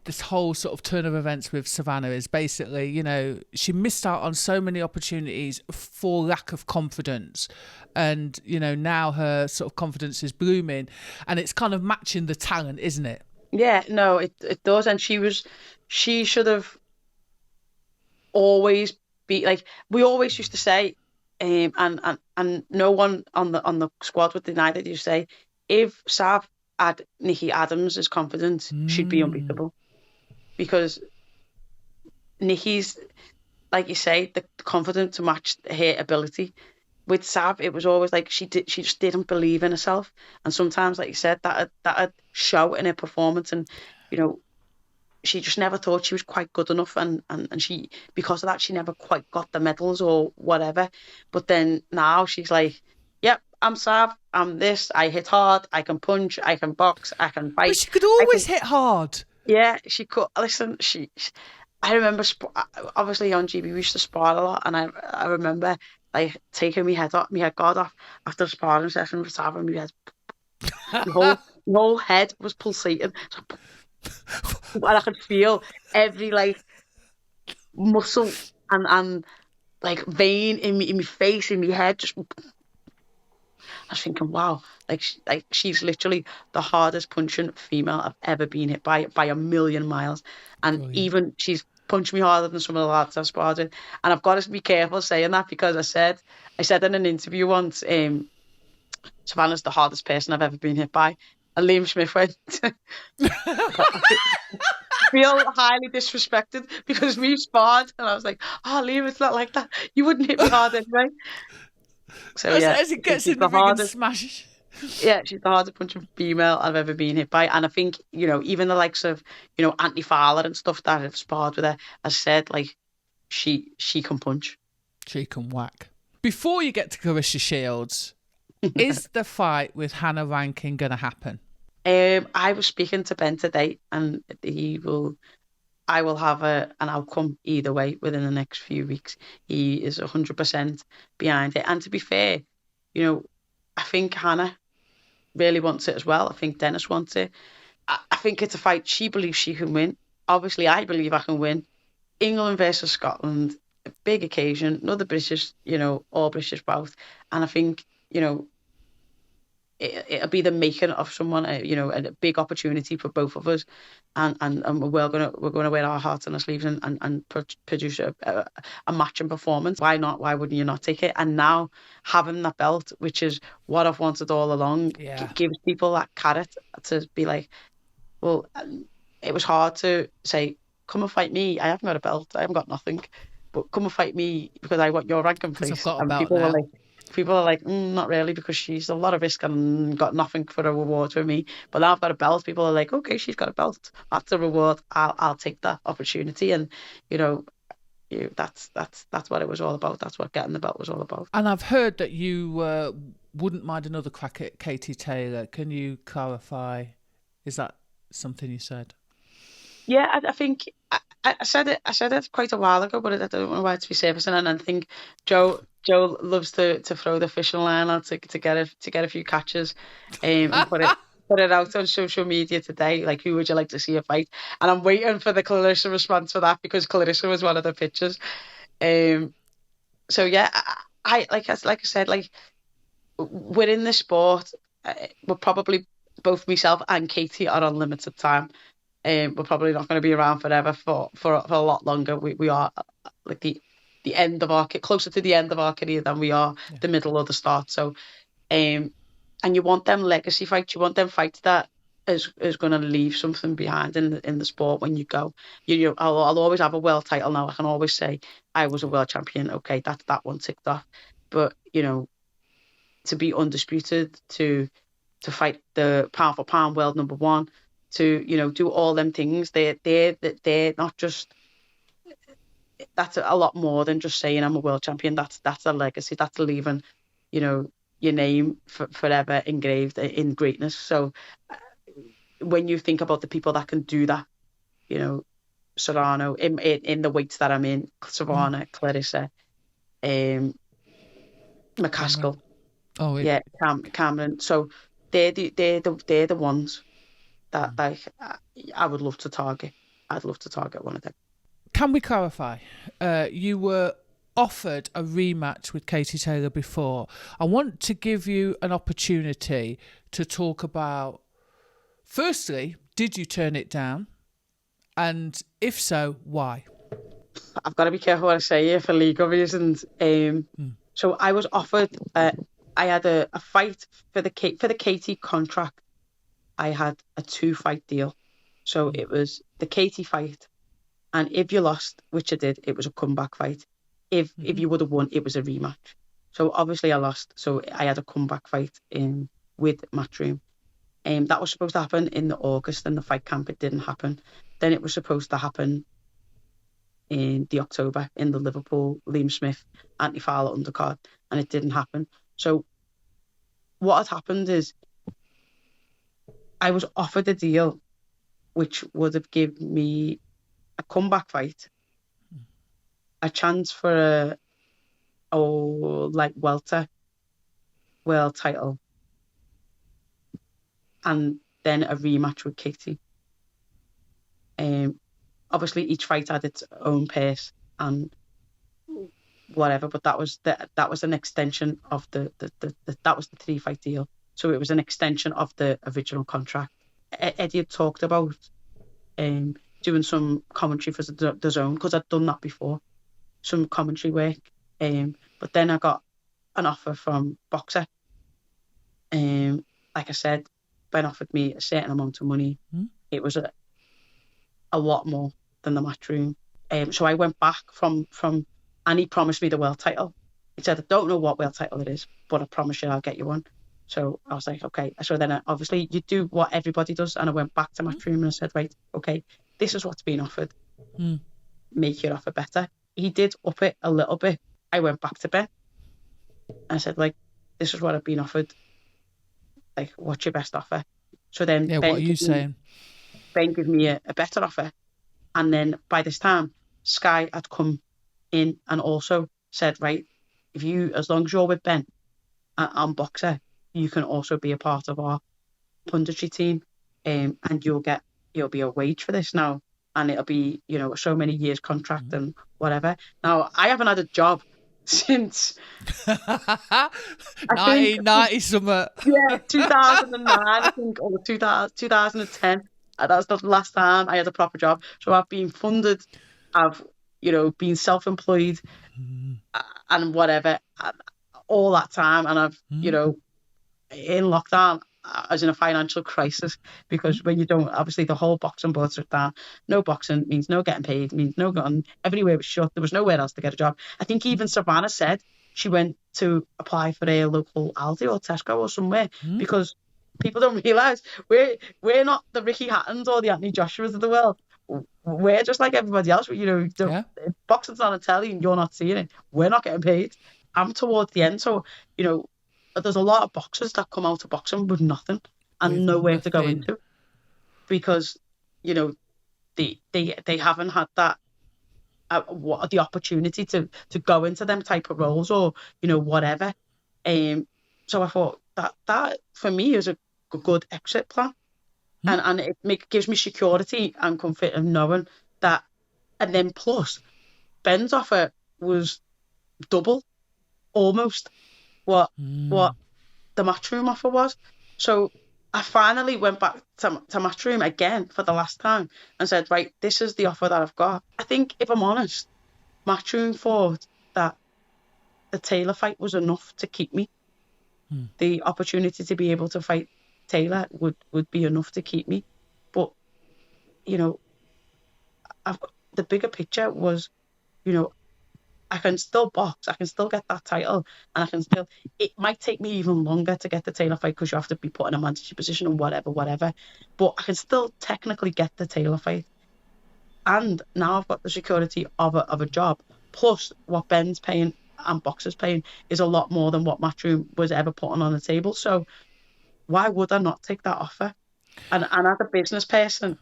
this whole sort of turn of events with Savannah is basically, she missed out on so many opportunities for lack of confidence. And, now her sort of confidence is blooming, and it's kind of matching the talent, isn't it? Yeah, no, it does, and she should have always be like we always used to say, and no one on the squad would deny that. You say if Sav had Nikki Adams' confidence, she'd be unbeatable, because Nikki's, like you say, the confidence to match her ability. With Sav, it was always like she just didn't believe in herself, and sometimes, like you said, that'd show in her performance, and she just never thought she was quite good enough, and she, because of that, she never quite got the medals or whatever. But then now she's like, yep, I'm Sav, I'm this, I hit hard, I can punch, I can box, I can fight. But she could always hit hard. Yeah, she could. Listen, I remember, obviously on GB we used to spar a lot, and I remember like taking my head guard off after a sparring session with Sav, and my whole head was pulsating. And I could feel every like muscle and like vein in my face, in my head. Just, I was thinking, wow, like she's literally the hardest punching female I've ever been hit by a million miles. And Brilliant. Even she's punched me harder than some of the lads I've sparred with. And I've got to be careful saying that, because I said in an interview once, Savannah's the hardest person I've ever been hit by. And Liam Smith went, feel highly disrespected because we've sparred. And I was like, oh, Liam, it's not like that. You wouldn't hit me hard anyway. So as it gets in the ring and smash. Yeah, she's the hardest punching female I've ever been hit by. And I think, even the likes of, Anthony Fowler and stuff that have sparred with her, has said, like, she can punch. She can whack. Before you get to Clarissa Shields, is the fight with Hannah Rankin going to happen? I was speaking to Ben today, and I will have an outcome either way within the next few weeks. He is 100% behind it. And to be fair, I think Hannah really wants it as well. I think Dennis wants it. I think it's a fight she believes she can win. Obviously, I believe I can win. England versus Scotland, a big occasion, another British, all British bout. And I think, it'll be the making of someone, a big opportunity for both of us, and we're gonna wear our hearts on our sleeves and produce a matching performance. Why not? Why wouldn't you not take it? And now having that belt, which is what I've wanted all along, gives people that carrot to be like, well, it was hard to say, come and fight me. I haven't got a belt. I haven't got nothing, but come and fight me because I want your ranking place. I've got a belt People are like, not really, because she's a lot of risk and got nothing for a reward for me. But now I've got a belt. People are like, okay, she's got a belt. That's a reward. I'll take that opportunity. And that's what it was all about. That's what getting the belt was all about. And I've heard that you wouldn't mind another crack at Katie Taylor. Can you clarify? Is that something you said. Yeah, I think I said it. I said it quite a while ago, but I don't know why it's resurfacing. And I think Joe loves to throw the fishing line out to get a few catches, and put it out on social media today. Like, who would you like to see a fight? And I'm waiting for the Clarissa response for that, because Clarissa was one of the pictures. So yeah, I like I said, like, we're in the sport. We're probably, both myself and Katie are on limited time. We're probably not going to be around forever, for a lot longer. We are like the end of our, closer to the end of our career than we are the middle or the start. So, and you want them legacy fights. You want them fights that is going to leave something behind in the sport when you go. I'll always have a world title now. I can always say I was a world champion. Okay, that's that one ticked off. But to be undisputed, to fight the pound for pound world number one, to do all them things, they're not just, that's a lot more than just saying I'm a world champion. That's a legacy. That's leaving your name forever engraved in greatness. So when you think about the people that can do that, Serrano in the weights that I'm in, Savannah, Clarissa, McCaskill, Cameron. So they're the ones that, like, I would love to target. I'd love to target one of them. Can we clarify? You were offered a rematch with Katie Taylor before. I want to give you an opportunity to talk about, firstly, did you turn it down? And if so, why? I've got to be careful what I say here for legal reasons. So I was offered, I had a fight for the Katie contract. I had a 2-fight deal. So it was the Katie fight, and if you lost, which I did, it was a comeback fight. If you would have won, it was a rematch. So obviously I lost, so I had a comeback fight with Matchroom. That was supposed to happen in the August, and the fight camp, it didn't happen. Then it was supposed to happen in the October in the Liverpool Liam Smith Anthony Fowler undercard, and it didn't happen. So what had happened is I was offered a deal which would have given me a comeback fight, a chance for like Welter world title, and then a rematch with Katie. Obviously each fight had its own pace and whatever, but that was an extension of that was the 3-fight deal. So it was an extension of the original contract. Eddie had talked about doing some commentary for the Zone, because I'd done that before, some commentary work. But then I got an offer from Boxer. Like I said, Ben offered me a certain amount of money. It was a lot more than the Matchroom. So I went back from, and he promised me the world title. He said, I don't know what world title it is, but I promise you I'll get you one. So I was like, okay. So then obviously you do what everybody does, and I went back to Matchroom and I said, right, okay, this is what's been offered. Make your offer better. He did up it a little bit. I went back to Ben and I said, like, this is what I've been offered. Like, what's your best offer? So then Ben, what are you saying? Ben gave me a better offer. And then by this time, Sky had come in and also said, right, as long as you're with Ben and Boxer, you can also be a part of our punditry team, and you'll be a wage for this now, and it'll be so many years contract and whatever. Now I haven't had a job since 1990 something. Yeah, 2009 I think, or 2010. That was the last time I had a proper job. So I've been funded, I've been self-employed and whatever all that time, and I've in lockdown, I was in a financial crisis, because when you don't, obviously the whole boxing board shut down. No boxing means no getting paid, means no going. Everywhere was shut. There was nowhere else to get a job. I think even Savannah said she went to apply for a local Aldi or Tesco or somewhere, because people don't realise we're not the Ricky Hattons or the Anthony Joshuas of the world. We're just like everybody else. If boxing's on a telly and you're not seeing it, we're not getting paid. I'm towards the end, so there's a lot of boxers that come out of boxing with nothing and nowhere to go into. because, you know, they haven't had that the opportunity to go into them type of roles, or, you know, whatever. So I thought that for me is a good exit plan, and it gives me security and comfort of knowing that. And then plus, Ben's offer was double, almost what the Matchroom offer was. So I finally went back to Matchroom again for the last time and said, right, this is the offer that I've got. I think, if I'm honest, Matchroom thought that the Taylor fight was enough to keep me. The opportunity to be able to fight Taylor would be enough to keep me. But, you know, the bigger picture was, you know, I can still box, I can still get that title, and it might take me even longer to get the Taylor fight because you have to be put in a mandatory position and whatever. But I can still technically get the Taylor fight. And now I've got the security of a job, plus what Ben's paying and Boxer's paying is a lot more than what Matchroom was ever putting on the table. So why would I not take that offer? And as a business person,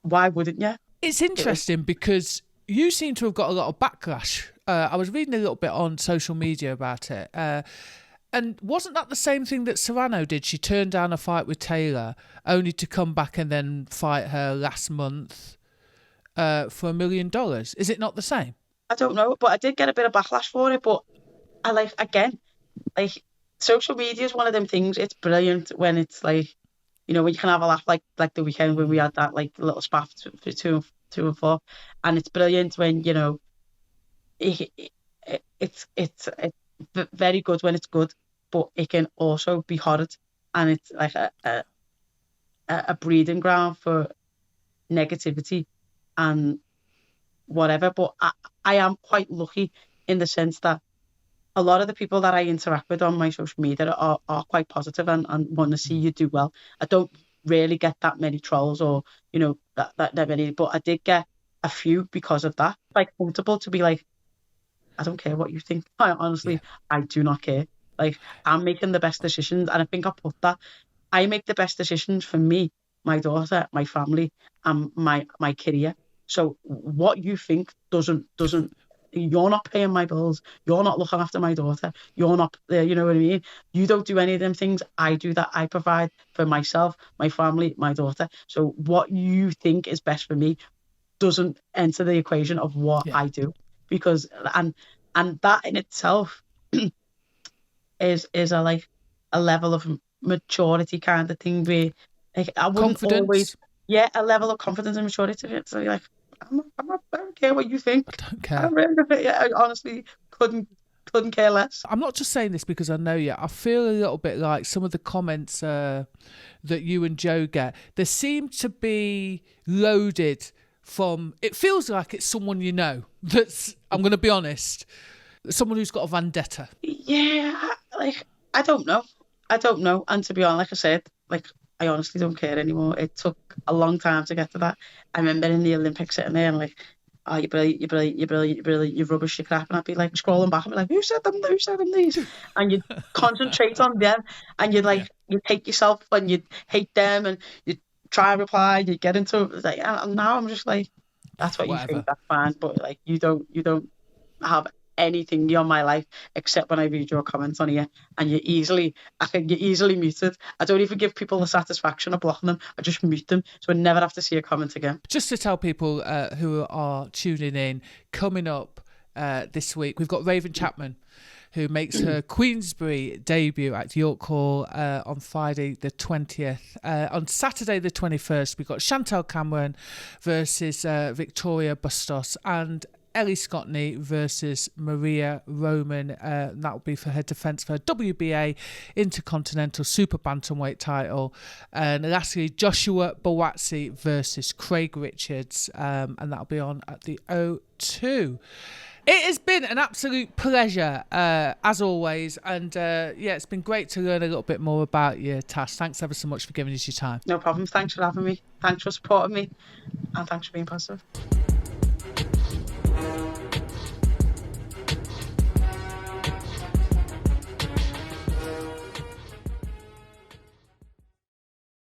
why wouldn't you? It's interesting because you seem to have got a lot of backlash. I was reading a little bit on social media about it. And wasn't that the same thing that Serrano did? She turned down a fight with Taylor only to come back and then fight her last month for $1 million. Is it not the same? I don't know, but I did get a bit of backlash for it. But I social media is one of them things. It's brilliant when it's like, you know, when you can have a laugh, like the weekend when we had that like little spat for two and four, and it's brilliant when, you know, it's very good when it's good, but it can also be horrid, and it's like a breeding ground for negativity and whatever. But I am quite lucky in the sense that a lot of the people that I interact with on my social media are quite positive and want to see you do well. I don't really get that many trolls or, you know, that many, but I did get a few because of that. Like, comfortable to be like, I don't care what you think. I do not care. Like, I'm making the best decisions, and I think I put that. I make the best decisions for me, my daughter, my family, and my career. So what you think doesn't. You're not paying my bills. You're not looking after my daughter. You're not there. You know what I mean? You don't do any of them things. I do that. I provide for myself, my family, my daughter. So what you think is best for me doesn't enter the equation of what I do, because and that in itself is a level of maturity kind of thing where, like, I wouldn't always a level of confidence and maturity. It's like, I don't care what you think. I don't care. I honestly couldn't care less. I'm not just saying this because I know you. I feel a little bit like some of the comments that you and Joe get, they seem to be loaded from, it feels like it's someone you know. That's, I'm going to be honest, someone who's got a vendetta. Yeah, like, I don't know. And to be honest, like I said, like, I honestly don't care anymore. It took a long time to get to that. I remember in the Olympics sitting there and like, oh, you're brilliant, you're rubbish, you're crap. And I'd be like scrolling back and be like, who said them these? And you'd concentrate on them, and you'd like, you'd hate yourself and you'd hate them, and you'd try and reply, you'd get into it. Like, and now I'm just like, that's what Whatever. You think, that's fine. But like, you don't have anything on my life except when I read your comments on here, and you're easily muted. I don't even give people the satisfaction of blocking them. I just mute them, so I never have to see a comment again. Just to tell people who are tuning in, coming up this week, we've got Raven Chapman, who makes her Queensberry debut at York Hall on Friday the 20th. On Saturday the 21st, we've got Chantel Cameron versus Victoria Bustos, and Ellie Scottney versus Maria Roman. That will be for her defence for her WBA Intercontinental Super Bantamweight title. And lastly, Joshua Bawatsi versus Craig Richards. And that'll be on at the O2. It has been an absolute pleasure, as always. And it's been great to learn a little bit more about you, Tash. Thanks ever so much for giving us your time. No problem. Thanks for having me. Thanks for supporting me. And thanks for being positive.